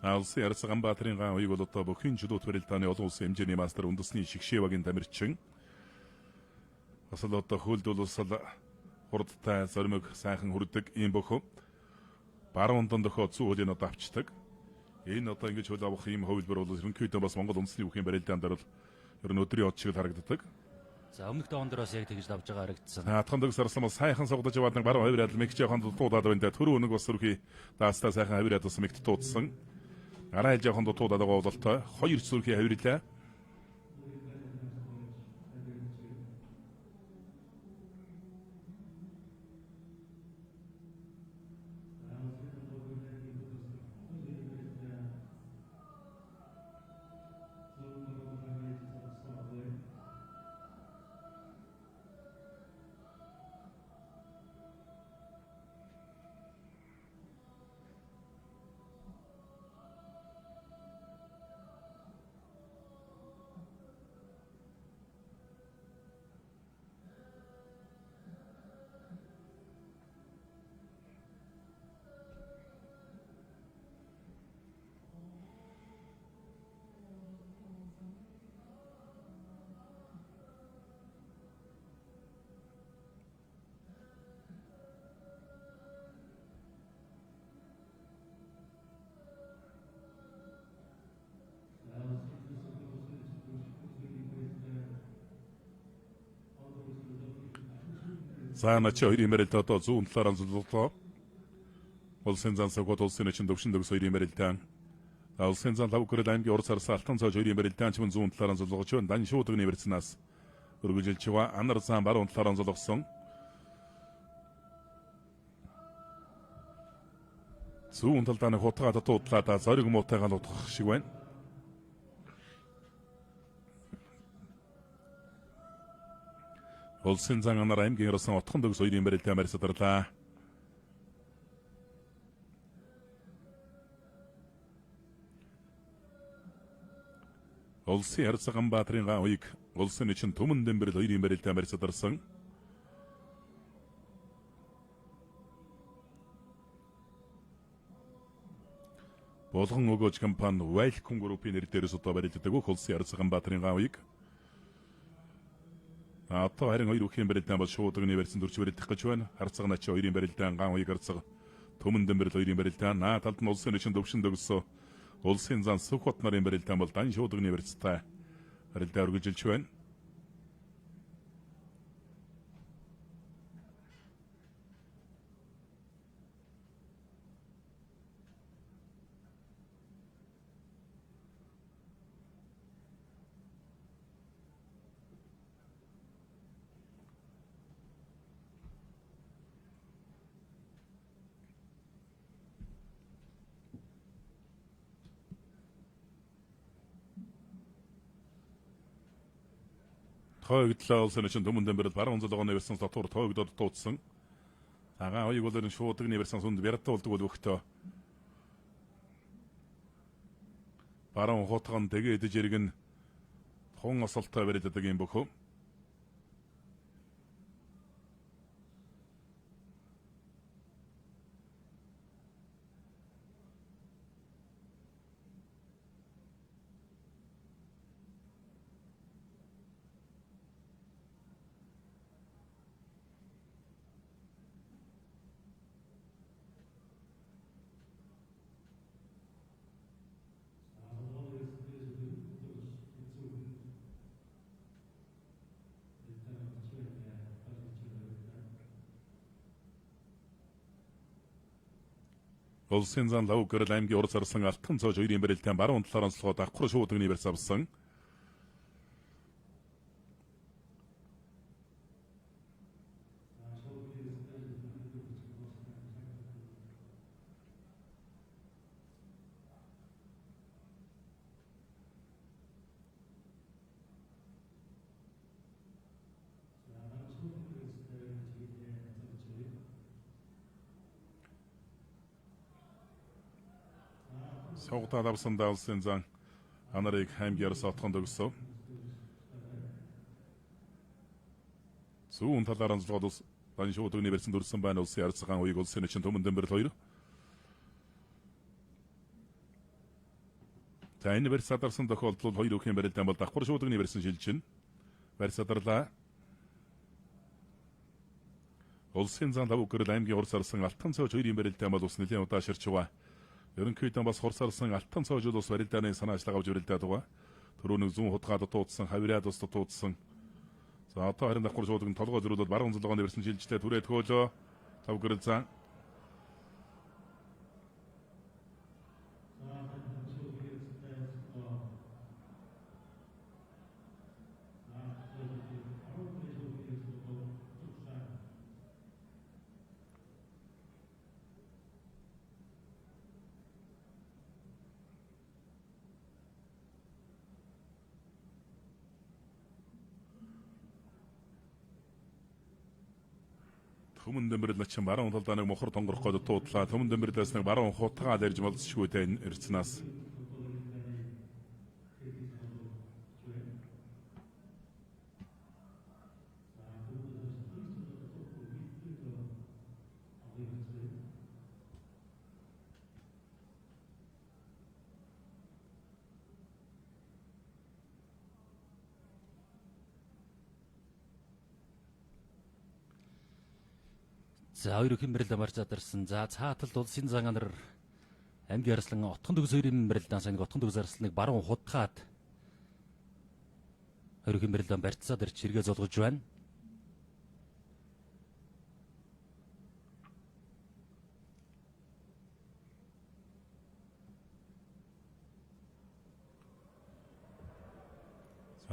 Улсын арцгаан Баатрин гаан уяг бол одоо бүхэн чөлөөт барилдааны олон улсын хэмжээний мастер үндэсний шигшээ багийн тамирчин. Бас л одоо хөлдөл улсал хурдтай зоримог сайхан хүрдэг ийм бөхөө баруун дондохоо зүүлийн одоо авчдаг. Энэ одоо ингэж хөл авах ийм хувилбар бол ерөнхийдөө бас Монгол үндэсний бүхийн барилдаан дээр бол ер нь өдрийн од шиг харагддаг. За өмнөх доон дээр бас яг тэгж давж байгаа харагдсан. Атхан төгс арслан бас сайхан согдож яваад нэг баруун хавир адил мэгч яваханд дуудаад байна. Төрөө өнөг бас сүрхий даастаа сайхан хавир адилсан мэгт дуудсан. Арай яваханд дуудаад байгаа бололтой. Хоёр сүрхий хавирлаа. За начи хоёрын барилт одоо зүүн талаар анзууллаа. Улсын зан сувгууд улсын эчин төвшин төгс хоёрын барилтаа. Улсын зан лав гэрэл аймгийн урд сарс алтан цааш хоёрын барилтаа чимэн зүүн талаар анзуулгаж байна. Дан шуудгын барьцнаас өргөжлж байгаа анар зан баруун талаар анзуулгасан. Зүүн талдаа нэг хутгаа дутуудлаа зориг муутайгаа нутгах шиг байна. Улсын зан анар аймгийн ерөөсөн отхон төгс хоёрын барилтаа марьсадарлаа. Улсын Ярцган Баатрын гаавыг улсын эчин Түмэн Дэмбэрэл хоёрын барилтаа марьсадарсан. Болгон өгөөж компани Welcome Group-ийн нэр дээрээс одоо барилддаг улсын Ярцган Баатрын гаавыг одоо харин хоёр үхийн барилдаан бол шуудганы барьсан дөрж барилдах гэж байна. Харцаг начи хоёрын барилдаан гаавыг харцаг Түмэн Дэмбэрэл хоёрын барилдаан талд нь улсын эчин төвшин төгсөө улсын зан Сүхбат нарын барилдаан бол дан шуудганы барьцтай барилдаа өргөжлж байна. Тоогдлоо улсын эчин Түмэн Дэмбэрэл баруун зулгооны барьсан дотор тоогдод дуудсан. Агаа хоёуг бол шуудганы барьсан сүнд бяртаа болдог бол өгтөө. Баруун хотгон тэгээд жирэг нь хон осолтой барилддаг юм бөхөө. Улсын зан лав гэрэл аймгийн урд сарсан алтан цоож хоёрын барилтаа баруун талаар онцлогоо давхар шуудганы барьс авсан. Согтаад авсандаа улсын зан анарыг аймгийн ярс отхон төгсөв. Зүүн талаар онцлогод дан шуудганы барьсан дүрсэн байна улсын Ярцган гаавыг улсын эчин Түмэн Дэмбэрэл хоёр. За энэ барьс садарсан тохиолдолд хоёр үхийн барилдаан бол давхар шуудганы барьсан шилжин. Барьс садарлаа. Улсын зан лав гэрэл аймгийн урд сарсан алтан цоож хоёрын барилдаан бол ус нэлийн удаа ширч байгаа. Ерөнхийдөө бас хурсарсан алтан цоожууд бас барилдааны санаачлага авч барилдаад байгаа. Төрөөнөг зүүн хутгаад дутуудсан, хавираад бас дутуудсан. За одоо харин давхар шуудгын толгой зөрүүлээд баруун зулгооны барьсан шилжлээ түрээд хөөлөө. Лав гэрэл зан Түмэн Дэмбэрэл начин баруун талдаа нэг мохор тонгорох гээд дуудлаа. Түмэн Дэмбэрлээс нэг баруун хутгаа дэрж болцсошгүй тань эрцнаас. За хоёр үхэн барилда марж задарсан. За цааталд улсын зан анар аймгийн арслан отхон төгс хоёрын барилдаан саныг отхон төгс арсланыг баруун хутгаад хоёр үхэн барилдаан барьцаад ирж хэрэгэ золгож байна.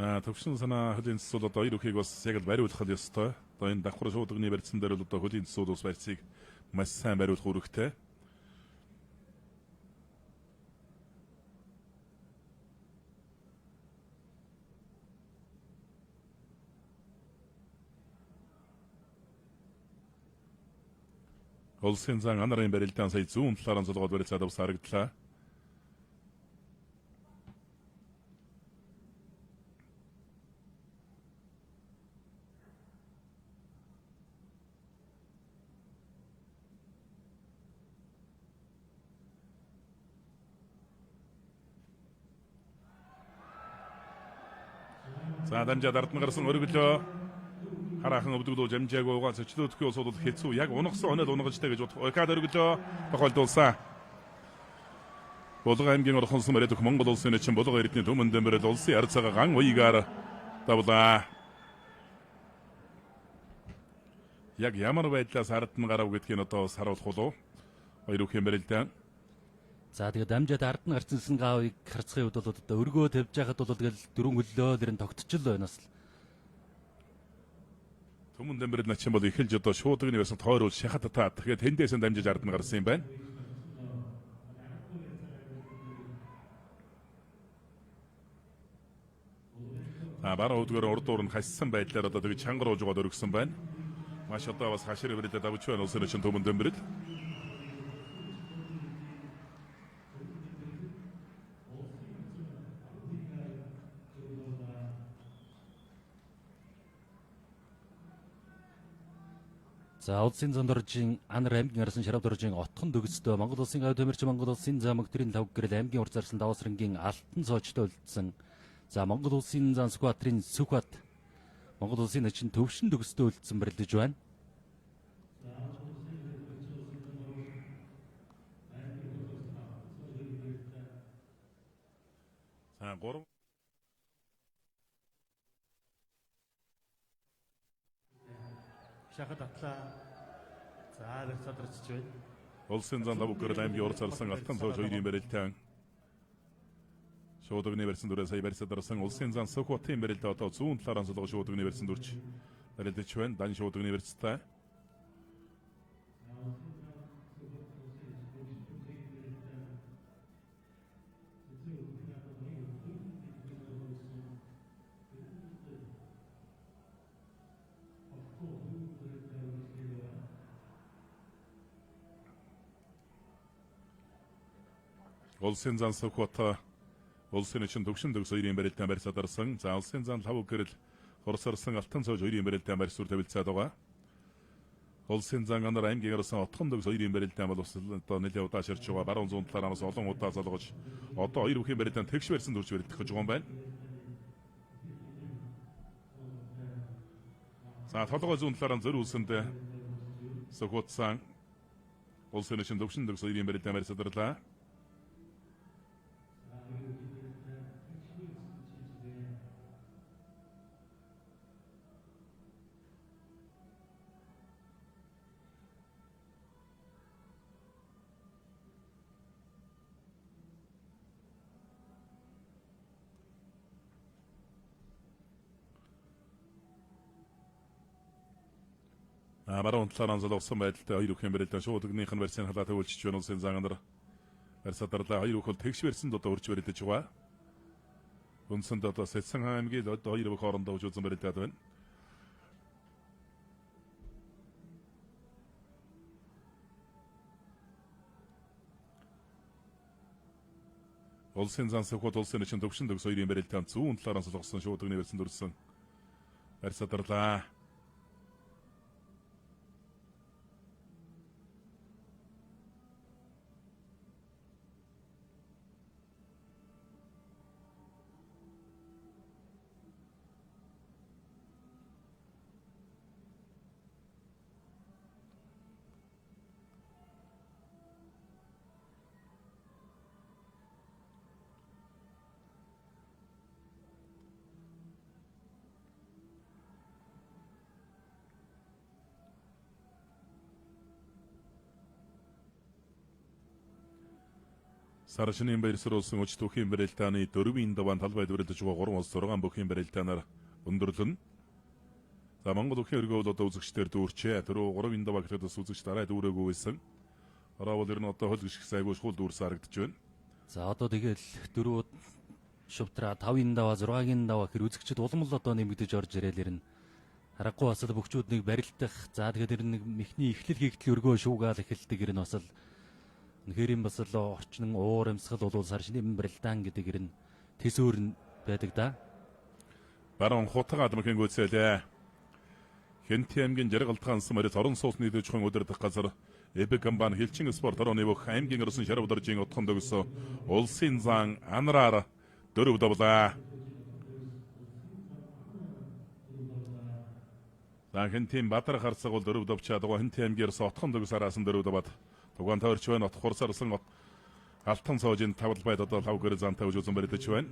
төвшин санаа хөлийн цэцүүд одоо ерөнхийг бас яг л бариулах ёстой. Одоо энэ давхар шуудганы барьсан дээр бол одоо хөлийн цэцүүд ус барьцыг маш сайн бариулах үүрэгтэй. Улсын зан анарын барилдаан сая зүүн талаараа золгоод барилцаад авс харагдлаа. За дамжаад ард нь гарсан өргөлөө хараахан өвдөгдөө жамжаагүй угаан цочлоодгүй улсууд бол хэцүү яг унагсан онол унгажтай гэж бодох. Ойкад өргөлөө тохиолдуулсан. Булган аймгийн орхон сум ирэх Монгол улсын чинь Булган эрдний төмөн дээмбэрэл улсын ард цагаа ган уйгаар давлаа. Яг ямар байдлаас ард нь гарав гэдгийг одоо саруулах болов. Хоёр үхэн барилдаан. За тэгээд дамжаад ард нь гарцсан гаавыг харцахын үед бол одоо өргөө тавьж байхад бол тэгэл дөрөв хөллөө нэр нь тогтчихл байна бас. Төмөн дээмбэрэл начин бол эхэлж одоо шуудганы байсан тойрол шахат татаад тэгээд тэндээс нь дамжиж ард нь гарсан юм байна. Бараа өдгөр урдуур нь хассан байдлаар одоо тэгээд чангаруулж байгаа өргөсөн байна. Маш одоо бас хашир бэрэлдээд авч байна улсын чинь төмөн дээмбэрэл. За улсын зан доржийн анар аймгийн арсан шарав доржийн отхон төгсдөө Монгол улсын гав төмөрч Монгол улсын зам өктрийн лав гэрэл аймгийн урзарсан даваасрангийн алтан цоочтой үлдсэн. За Монгол улсын зан сквадрын Сүхбат Монгол улсын начин төвшин төгсдөө үлдсэн барилдаж байна. За 3 шахад атлаа. За цадарч байна. улсын зан лав гэрэл аймгийн урзарсан алтан цоож хоёрын барилдаан. Шуудганы барьсан дүрээ сая барьсад дарсан улсын зан Сүхбатын барилдаа одоо зүүн талаараа солгоо шуудганы барьсан дүрч барилдаж байна. Дан шуудганы барьцтай. Улсын зан Сүхбат улсын чинь төвшин төгс хоёрын барилдаан барьсад дарсан. За улсын зан лав гэрэл хорсорсон алтан цоож хоёрын барилдаан барьсуур тавилцаад байгаа. Улсын зан анар аймгийн арсан отхон төгс хоёрын барилдаан бол одоо нэлээд удаа ширч байгаа. Баруун зүүн талаараас олон удаа залгаж одоо хоёр бүхэн барилдаан тэгш барьсан дүрж барилдах гэж байгаа юм байна. За толгой зүүн талаараа зөр үлсэнд Сүхбатсан улсын чинь төвшин төгс хоёрын барилдаан барьсад дарлаа. Баруун талаараа залгасан байдалтай хоёр бүхэн барилдаан шуудгных нь барьсан халаа төвлөж байна улсын зан анар барьсад дарлаа. Хоёр бүхэл тэгш барьсанд одоо урьж барилдаж байгаа. Үндсэндээ одоо Сэцэн аймгийн одоо хоёр бүх хоорондоо үзүүлсэн барилдаад байна. Улсын зан Сүхбат улсын чинь төвшин төгс хоёрын барилдаан зүүн талаараа солгосон шуудганы барьсан дүрсэн барьсад дарлаа. Саршинын баярсруулсан өч түүхийн барилдааны 4-ийн даваан талбайд үргэлж байгаа 3 улс 6 бүхийн барилдаанаар өндөрлөн. За Монгол бүхийн өргөө бол одоо үзэгчдэр дүүрчээ. Тэрөө 3-ийн даваа гэхээс үзэгч дараа дүүрээгүй байсан. Ороо бол ер нь одоо хөл гიშг сайгүй шул дүүрс харагдаж байна. За одоо тэгэл 4 шувтраа 5-ын даваа 6-гийн даваа хэр үзэгчд улам л одоо нэмэгдэж орж ирээл ирнэ. Харахгүй бас л бүгчүүд нэг барилдах. За тэгээд ер нь нэг мэхний эхлэл хийгдэл өргөө шуугаал эхэлдэг ер нь бас л үнэхээр юм бас л орчин уур амьсгал бол Саршинын барилдаан гэдэг ер нь тэсүүр нь байдаг да. Баруун хутга адмын гүйцэлээ. Хэнти аймгийн Жаргалдгаансан морит орон сууцны дэвчхэн удирдах газар Эбэг компани Хилчин спорт орооны бүх аймгийн орсон шарав доржийн утхан төгсө улсын зан анраар 4 давлаа. За Хэнтийн Баатар харцаг бол 4 давчаад байгаа. Хэнти аймгийн орсон отхон төгсөраас 4 даваад тугаан тойрч байна. Отх хурсарсан алтан цоожийн тавлбайд одоо 5 гэр зантай үзүүлсэн баригдаж байна.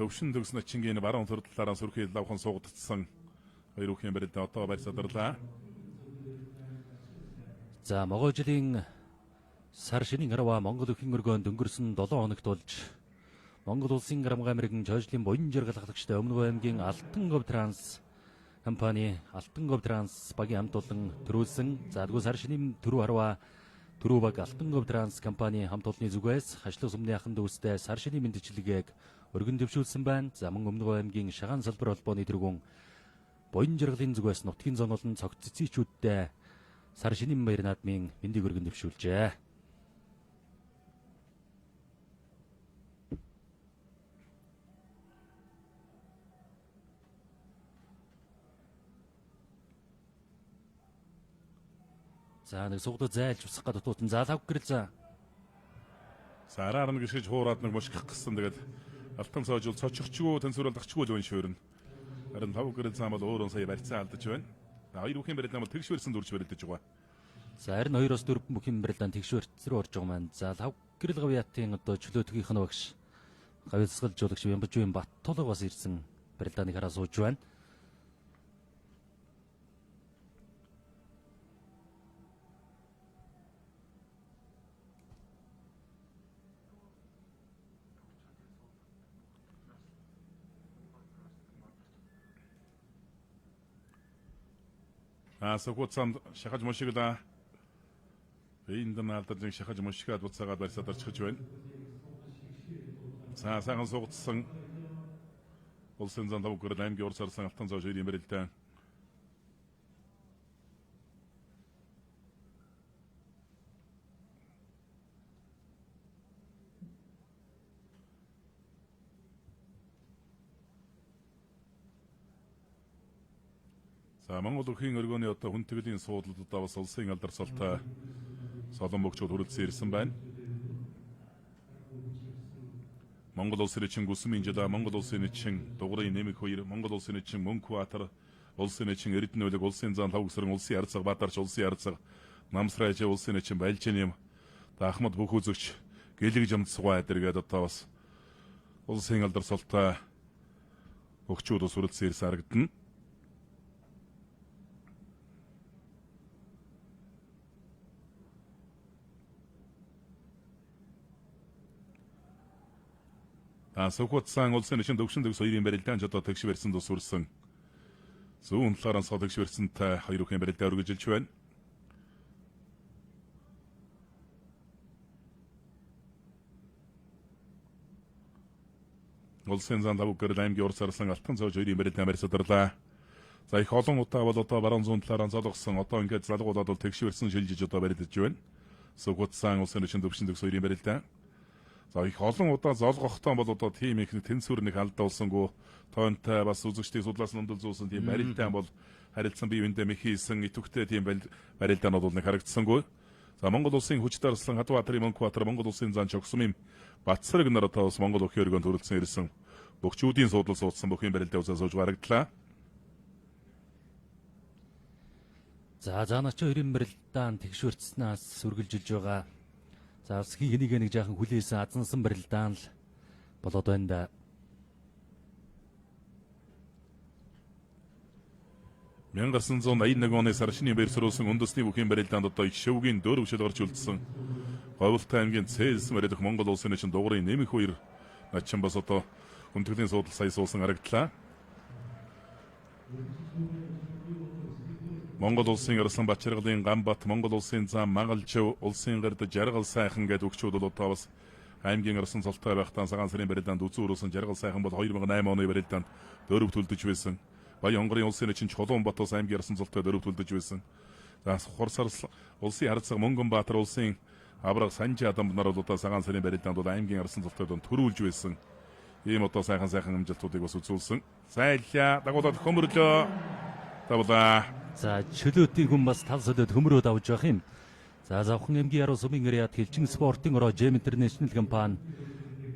Төвшин төгснө чингийн баруун төрөлтлөөрөө сүрхий лавхан суугдсан хоёр бүхийн барилдаа одоо барьсадарлаа. За могой жилийн Саршинын гарава Монгол бүхийн өргөөнд өнгөрсөн 7 хоногт болж Монгол улсын грамгай мэрэгэн чойжлын буян жаргалахлагчтай Өмнөг аймгийн Алтан говь транс компани Алтан говь транс багийн хамт олон төрүүлсэн. За тэгвэл Саршинын төрөө харва төрөө баг Алтан говь транс компани хамт олонны зүгээс хашлах сүмний ахын дүүстэй Саршинын мэндчилгээг өргөн дэвшүүлсэн байна. За мөн Өмнөг аймгийн Шагаан салбар холбооны тэргүүн буян жаргалын зүгээс нутгийн зон болон цогц цэцүүчүүдтэй Саршинын баяр наадмын мэндийг өргөн дэвшүүлжээ. За нэг сугдад зайлж усах гадаа тутан заалав гэрэл за. Сараар нэг гიშгэж хуураад нэг мушгих гэсэн тэгээд алтан цоожул цочихчгүй тэнцвэрэл дагчгүй л байна шуурна. Харин 5 гэрэл зам бол өөрөө сая барьцаа алдаж байна. Хоёр бүхийн барилдаан бол тэгшвэрсэн дүрж барилдаж байгаа. За харин 2-оос 4 бүхийн барилдаан тэгшвэрт рүү орж байгаа маань. За 5 гэрэл гавьяатын одоо чөлөөтгийнх нь багш гавьяасгалжуулагч Ямбажуун Баттулга бас ирсэн барилдааныг хараа сууж байна. Согуцанд шахаж мушигла энд наалдаж шахаж мушигад буцаагаад барьсаад орчихж байна. За сайхан сугдсан улсын зан 5 гэрэл аймгийн урд сарсан алтан цоож ирийн барилдаан. За Монгол бүхийн өргөөний одоо хүндэтгэлийн суудлуудаа бас улсын алдар султай солон бөгчүүд хүрэлцэн ирсэн байна. Монгол улсын эчин Гүсмийн жила, Монгол улсын эчин Дугрын нэмэг хоёр, Монгол улсын эчин Мөнх Баатар, улсын эчин Эрдэнэ үлэг, улсын зан Лавгсрын, улсын ярцаг Баатарч, улсын ярцаг Намсрайж, улсын эчин Байлжин юм. Ахмад бүх үзэгч гэлэгж амтсгаа адэргээд одоо бас улсын алдар султай бөгчүүд бас хүрэлцэн ирсэн харагдана. Согуутсан улсын эчин төвшин төгс хоёрын барилдаан ч одоо тэгш барьсан тус үрсэн. Зүүн талаараа сод тэгш барьсантай хоёр бүхийн барилдаа өргөжилж байна. Улсын зан 5 гэрэл аймгийн урд сарсан алтан цоож хоёрын барилдаан барьсадарлаа. За их олон удаа бол одоо баруун зүүн талаараа золгосон одоо ингээд залгуудад бол тэгш барьсан шилжиж одоо барилдаж байна. Согуутсан улсын эчин төвшин төгс хоёрын барилдаан. За их олон удаа золгохдоо бол одоо тийм их тэнцвэр нэг алдаулсангүй тоонтой бас үзэгчдийн судлаас нөндөл зүүсэн тийм барилдаан бол харилцсан бие биендээ мэхийсэн итвэхтэй тийм барилдаанууд бол нэг харагдсангүй. За Монгол улсын хүч дарслан Хатбаатарын Мөнх Баатар, Монгол улсын зан Чогсмын Батсараг нар одоо бас Монгол бүхийн өргөнд хүрэлцэн ирсэн бөгчүүдийн суудлал суудсан бүхийн барилдаа үзээ сууж барагдлаа. За заанач хоёрын барилдаан тэгшвэрцснээс үргэлжилж байгаа. За хэнийг нэг жаахан хүлээсэн азансан барилдаан л болоод байна да. 1981 оны сар шинийн бэрсрүүлсэн үндэсний бүхийн барилдаанд одоо их шөвгийн 4 шил гарч үлдсэн Говьлтай аймгийн Цэлс мөрөдөх Монгол улсын чинь дугуурын нэмэх үер начин бас одоо хүндэтгэлийн суудал сая суусан харагдлаа. Монгол улсын Арслан Бачаргалын Гамбат, Монгол улсын зам Мангалжив, улсын гэрд Жаргал сайхан гэдэг өгчүүд бол одоо бас аймгийн Арслан цолтой байхдаа цагаан сарын барилдаанд үзүүр уурсан Жаргал сайхан бол 2008 оны барилдаанд дөрөв төлдөж байсан. Баянгарын улсын чинь Чулуунбат ус аймгийн Арслан цолтой дөрөв төлдөж байсан. За Хурсар улсын Харцаг Мөнгөнбаатар улсын Авраг Санжи Адам нар бол одоо цагаан сарын барилдаанд бол аймгийн Арслан цолтойд төрүүлж байсан. Ийм одоо сайхан амжилтуудыг бас үзүүлсэн. Сайлаа дагуулад хөмөрлөө. Тавла. За чөлөөтийн хүн бас тал солиод хөмрөөд авч явах юм. За завхан МГ-аар сумын яриад хэлчин спортын ороо Gem International компани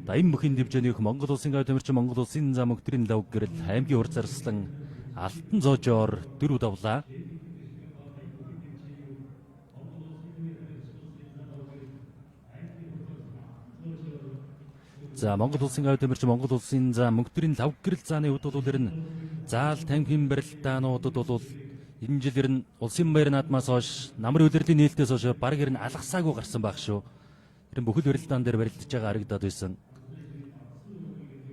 дайм бүхин дивжнийх Монгол улсын гав тамирчин Монгол улсын зам өгтрийн лав гэрэл аймгийн урд зарслан алтан зоожоор 4 давлаа. За Монгол улсын гав тамирчин Монгол улсын зам өгтрийн лав гэрэл зааны хувьд бол ер нь заал танхим барилдаануудад бол энэ жил ер нь улсын баяр наадмаас хойш намрын удирдлагын нээлтээс хойш баг ер нь алгасаагүй гарсан байх шүү. Тэр нь бүхэл барилдаан дээр барилдаж байгаа харагдаад байсан.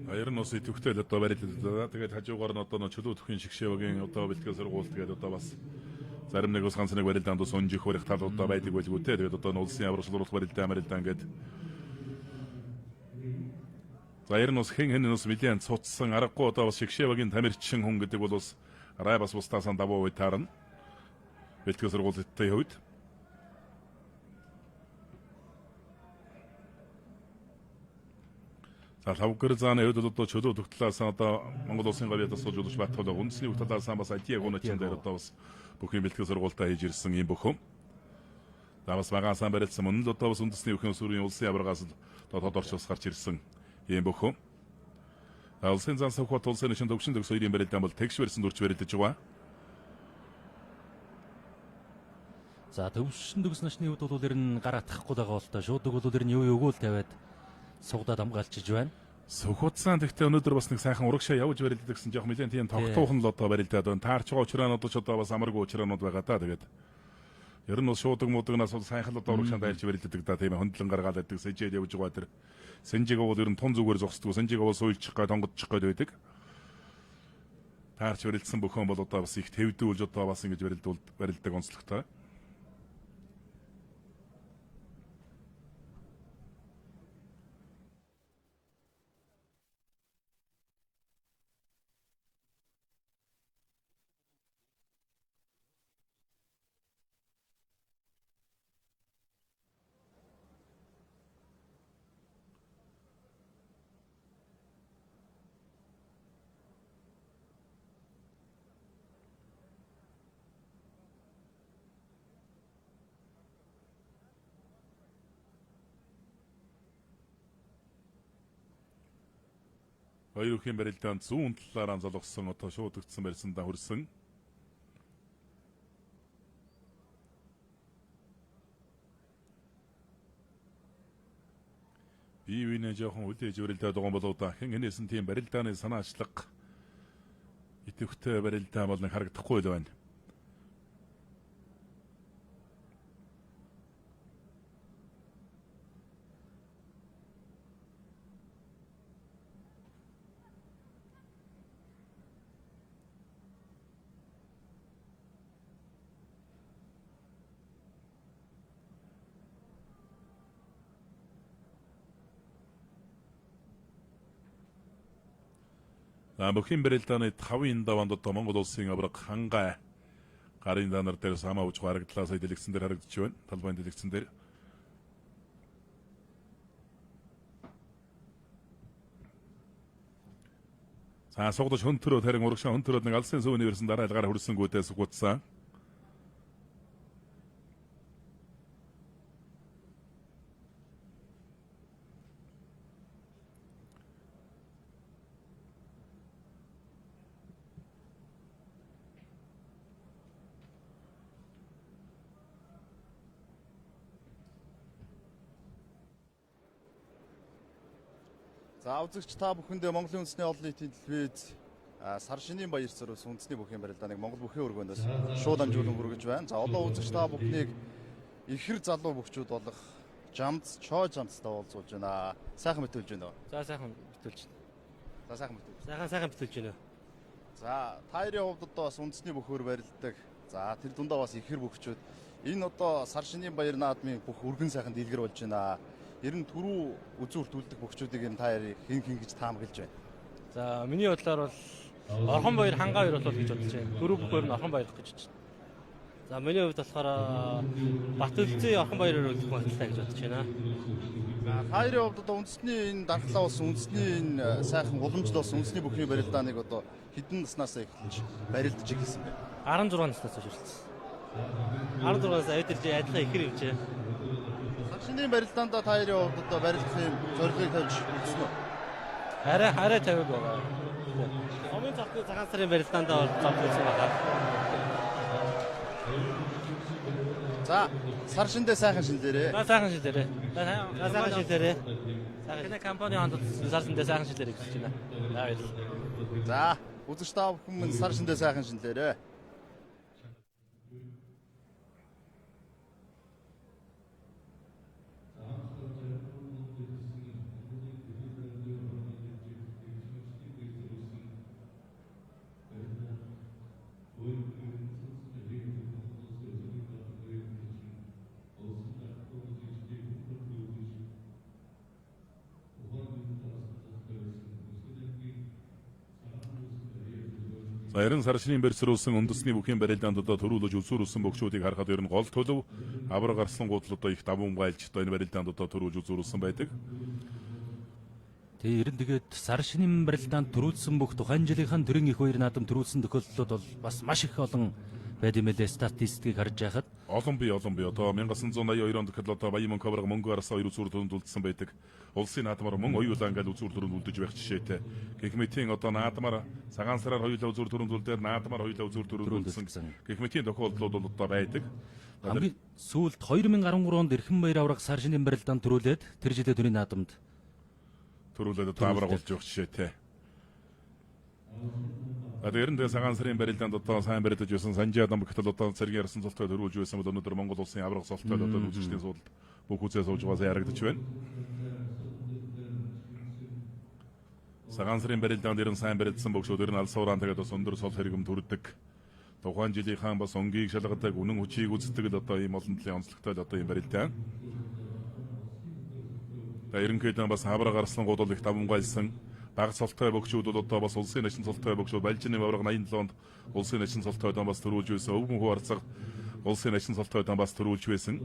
Ер нь бас идэвхтэй л одоо барилдаа. Тэгээд хажуугаар нь одоо чөлөө төхийн шигшээвгийн одоо бэлтгэл сургууль тэгээд одоо бас зарим нэг ус ганц нэг барилдаанд ус өнжих хөрөх тал одоо байдаг байлгүй те. Тэгээд одоо улсын аврагшлуулах барилдаан ингээд за ер нь бас хэн нас мэдэн цуцсан аргагүй одоо бас шигшээвгийн тамирчин хүн гэдэг бол бас рай бас устаасан давуу таарна. Бэлтгэл сургуулийн хувьд за лавгэр зааны хувьд одоо чөлөө төгтлөөс одоо Монгол улсын гавьяас суулж удаж байтгалаа үндэсний талаас бас IT-г уначин дээр одоо бас бүхэн бэлтгэл сургуультай хийж ирсэн юм бөхөм. За бас магаан сан барилдсан мөн л одоо бас үндэсний бүхэн сүрийн улсын аврагаас одоо тодорч гарч ирсэн юм бөхөм. Улсын зан совхот улсын шинэ төвшин төгс хоёрын барилдаан бол тэгш барьсан дүрч барилдаж байгаа. За төвшин төгс насны хувьд бол ер нь гар атахгүй байгаа бол та шууд бол ер нь юу өгөөл тавиад сугдаад хамгаалчиж байна. Сөхөцсөн гэхдээ өнөөдөр бас нэг сайхан урагшаа явж барилддаг гэсэн жоох нэлээд тийм тогтуухан л одоо барилдаад байна. Таарч байгаа учраанууд ч одоо бас амаргүй учраанууд байгаа даа. Тэгээд ер нь бас шуудаг муудагнаас бол сайхан л одоо урагшаанд айлж барилддаг даа. Тийм хөндлөн гаргаад байдаг сэжээд явж байгаа тэр Сэнжигээ бол ер нь тун зүгээр зогсдог. Сэнжигээ бол суйлчих гад тонгодчих гад байдаг. Таарч барилдсан бүхэн бол одоо бас их твдүүлж одоо бас ингэж барилддаг онцлогтой. Хоёр бүхэн барилдаанд зүүн талаараа залгсан одоо шуудагдсан барьсандаа хүрсэн. Бие биенээ жоохон үлээж барилдаад байгаа болоо да. Хэн энэсэн тийм барилдааны санаачлага идэвхтэй барилдаа бол нэг харагдахгүй л байна. Бүхэн барилдааны 5-ын даваанд одоо Монгол улсын авраг хангай гарын данар дээр самаа ууж харагдлаа сая дэлгэцэн дээр харагдаж байна. Талбайн дэлгэцэн дээр. За сугдаж хөнтөрөө тарин урагшаа хөнтөрөөд нэг алсын сүүний версэн дараа илгаар хүрсэнгүүдээ сугуудсан. За үзэгч та бүхэндээ Монголын үндэсний олон нийтийн телевиз Сар шинийн баяр цэрүүс үндэсний бүхийн барилдааныг Монгол бүхэн өргөнөөс шууд амжуулан хүргэж байна. За одоо үзэгч та бүхнийг ихэр залуу бүхчүүд болох Жамц, Чоо Жамцтай уулзуулж байна. Сайхан битүүлж байна уу? За сайхан битүүлж байна. За сайхан битүүл. Сайхан битүүлж байна. За таарийн хувьд одоо бас үндэсний бүхөөр барилдаг. За тэр дундаа бас ихэр бүхчүүд. Энэ одоо сар шинийн баяр наадмын бүх өргөн сайхан дэлгэр болж байна. Ер нь түрүү үзүүрт үлдэх бүхчүүдийг энэ таарыг хин гэж таамаглаж байна. За миний бодлоор бол Орхон баяр хангаа баяр болов гэж бодож байна. Дөрөв бүхээр нь Орхон баяр гэж бодож байна. За миний хувьд болохоор Батөлцийн Орхон баяр өргөх магадлалтай гэж бодож байна. За таарийн хувьд одоо үндэсний энэ дархлаа болсон үндэсний энэ сайхан уламжлал болсон үндэсний бүхний барилдааныг одоо хэдэн наснаас эхэлж барилдаж эхэлсэн бэ? 16 наснаас хойш болсон. 16-аас өдөрж адилхан ихэр хэмжээ. Сар шинийн барилдаанд таарийн хувьд одоо барилдах юм зорилгыг тавьж үлдсэн үү? Хараа тавиг байгаа. Сумын цогцны цагаан сарын барилдаанд зовлуулсан байгаа. За сар шиндээ сайхан шилжээрээ. Сайхан шилжээрээ. Сайхан шилжээрээ. Сайхан компани хандад сар шиндээ сайхан шилжээрээ гэж байна. Баярлалаа. За үзэгч та бүхэн минь сар шиндээ сайхан шилжээрээ. За 90 сар шинийн барь цэрүүлсэн үндэсний бүхийн барилдаанд одоо төрүүлж үзүүрүүлсэн бөхчүүдийг харахад ер нь гол төлөв авраг гарслангууд л одоо их даван гайлж одоо энэ барилдаанд одоо төрүүлж үзүүрүүлсэн байдаг. Тэгээ ер нь тэгээд сар шинийн барилдаанд төрүүлсэн бүх тухайн жилийнхэн төрийн их баяр наадам төрүүлсэн тохиолдлууд бол бас маш их олон байд юм лээ статистикийг харж байхад. Олон бий одоо 1982 онд гэхэд одоо Баян Монковрог Мөнгө араас хоёр үзүүр төрөнд үлдсэн байдаг. Улсын наадмаар мөн оюулаа ингээд үзүүр төрөнд үлдэж байх жишээтэй. Гэгмэтийн одоо наадмаар цагаан сараар хоёулаа үзүүр төрөнд үлдээд наадмаар хоёулаа үзүүр төрөнд үлдсэн. Гэгмэтийн тохиолдлууд бол одоо байдаг. Хамгийн сүүлд 2013 онд Эрхэм баяр авраг сар шинийн барилдаанд төрүүлээд тэр жилээ төрийн наадамд төрүүлээд одоо авраг болж явах жишээтэй. Ер нь цагаан сарын барилдаанд одоо сайн барилдаж байсан Санжи Адам гэтэл одоо цэргийн ярьсан цолтой төрүүлж байсан бол өнөөдөр Монгол улсын авраг цолтой одоо үзэгчдийн суудалд бүх үзээ сууж байгаасаа ярагдаж байна. Цагаан сарын барилдаанд ер нь сайн барилдсан бөгшүүд ер нь алс ураан тэгээд бас өндөр цол хэрэгэм төрдөг. Тухайн жилийнхэн бас өнгийг шалгадаг, үнэн хүчийг үздэг л одоо ийм олон төрлийн онцлогтой л одоо ийм барилдаан. Ерөнхийдөө бас авраг гарслангууд бол их даван гайлсан. Бага цолтой бөгчүүд бол одоо бас улсын нашин цолтой бөгчүүд Балжины авраг 87 онд улсын нашин цолтой дан бас төрүүлж байсан. Өвгөн хүү арцаг улсын нашин цолтой дан бас төрүүлж байсан.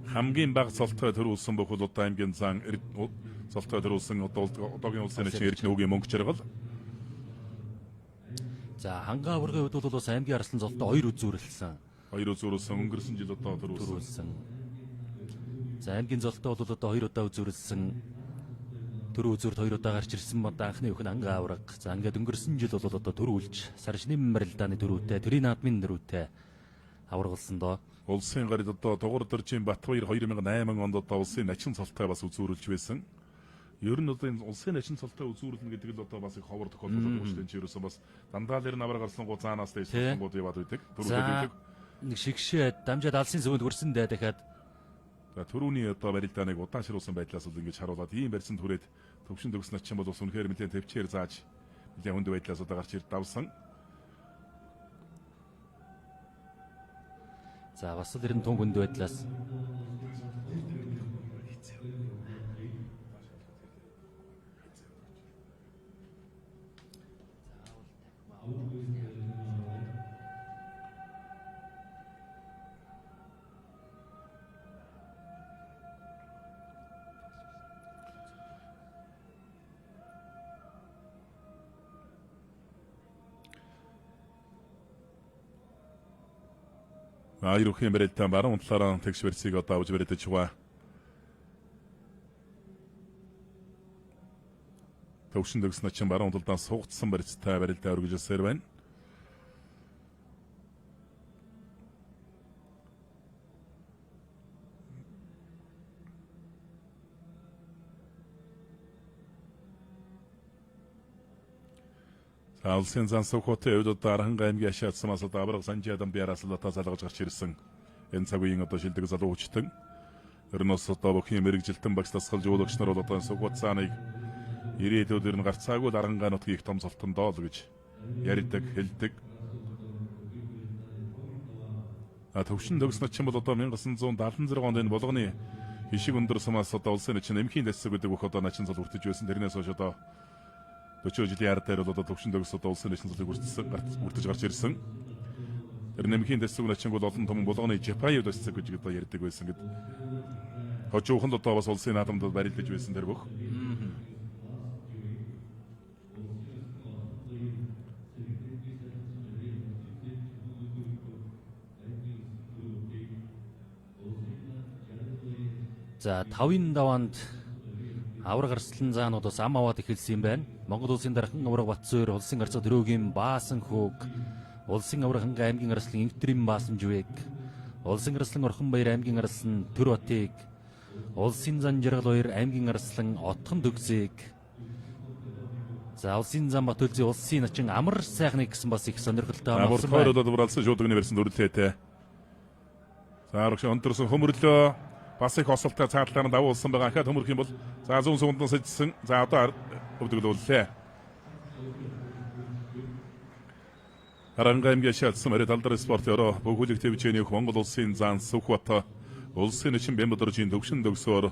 Хамгийн бага цолтой төрүүлсэн бөгөөд одоо аймгийн зан цолтой төрүүлсэн одоо одоогийн улсын нашин эрдэнэ үгийн мөнгө жаргал. За хангаа аврагын хувьд бол бас аймгийн арслан цолтой хоёр үзүүрлсэн. Хоёр үзүүрлсэн өнгөрсөн жил одоо төрүүлсэн. За аймгийн золтой бол одоо 2 удаа үзүүрлсэн. Төрөө үзүүрт 2 удаа гарч ирсэн мод анхны өхөн хангаа авраг. За ингээд өнгөрсөн жил бол одоо төрүүлж сар шинийн барилдааны төрүүтэй, төрийн наадмын төрүүтэй аврагалсан доо. Улсын гарид одоо Тугур Дөржийн Батбаяр 2008 онд одоо улсын начин цолтой бас үзүүрлж байсан. Ер нь одоо энэ улсын начин цолтой үзүүрлэн гэдэг л одоо бас их ховор тохиолдол байгаа шүү дээ. Чи ерөөсөн бас дандаа л авраг гарслангууд заанаас дэвшлэнгууд яваад байдаг. За нэг шигшээ дамжаад алсын зөвөнд хүрсэндээ дахиад төрүүний одоо барилдааныг удааншруулсан байдлаас бол ингэж харуулад ийм барьсан түрээд төвшин төгснөч чинь бол үнэхээр нэлээд төвчээр зааж нэлээд хүнд байдлаас одоо гарч ирд давсан. За бас л ер нь тун хүнд байдлаас Ерөнхий барилдаан баруун талаараа тэгш версийг одоо авч барьдаж байгаа. Төвшин төгснө чинь баруун талдаа суугдсан барилдаа барилдаа өргөжсээр байна. За улсын зан Сүхбаатарын хувьд одоо Аранхай аймгийн ашаатсамаас одоо авраг санжаадан биараас л одоо залгаж гарч ирсэн. Энэ цаг үеийн одоо шилдэг залуу хүчтэн. Ернөөс одоо бүхэн мэрэгжилтэн багш тасгалж уулагч нар бол одоо Сүхбаат цааныг ирээдүйд нь гарцаагүй Аранхай нутгийг том золтондоо л гэж ярьдаг, хэлдэг. Төвшин төгснөд чинь бол одоо 1976 онд энэ болгоны хишиг өндөр сумаас одоо улсын чинь эмхийн дэсэг гэдэг бүх одоо начин цол хүртэж байсан. Тэрнээс хойш одоо 40 жилийн ард дээр бол одоо төвшин төгс одоо улсын начин цолыг хүртэж гарч ирсэн. Тэр нэмхийн дэсэг начин бол олон том болгоны Жапай дэсэг гэж одоо ярьдаг байсан гэд. Хожуухан л одоо бас улсын наадамд барилдаж байсан тэр бүх. За 5-ын даваанд авраг арслан заанууд бас ам аваад эхэлсэн юм байна. Монгол улсын дархан авраг Батцуур, улсын арцаа төрөөгийн Баасан хүүг, улсын авраг Хангай аймгийн арслан Инхтрийн Баасан жүвэг, улсын арслан Орхонбаяр аймгийн арслан Төр Батыг, улсын зан Жаргал баяр аймгийн арслан Отхон Төгсийг, за улсын зан Батүлзийн улсын начин Амар сайхныг гэсэн бас их сонирхолтой Амарсан хоёроо дууралсан шууд өгнө барьсан дүрлээтэй. За аргач өнтөрсөн хөмөрлөө бас их осолтой цаатлаар нь давуулсан байгаа. Ахад хөмөрх юм бол за зүүн сугандан сэлжсэн. За одоо өвдөглүүллээ. Аранхай аймгийн шаардсан мөрөд алдар спорт өрөө бүгүлэг твчээний Монгол улсын зан Сүхбаатар улсын нэчин Бямбадоржийн төвшин төгсөөр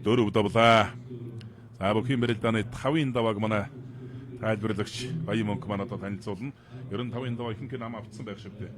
4 давлаа. За бүхэн мэрэлдэаны 5-ын давааг манай тайлбарлагч Баян мөнх манайд танилцуулна. 95-ын даваа ихэнх нам авцсан байх шиг дээ.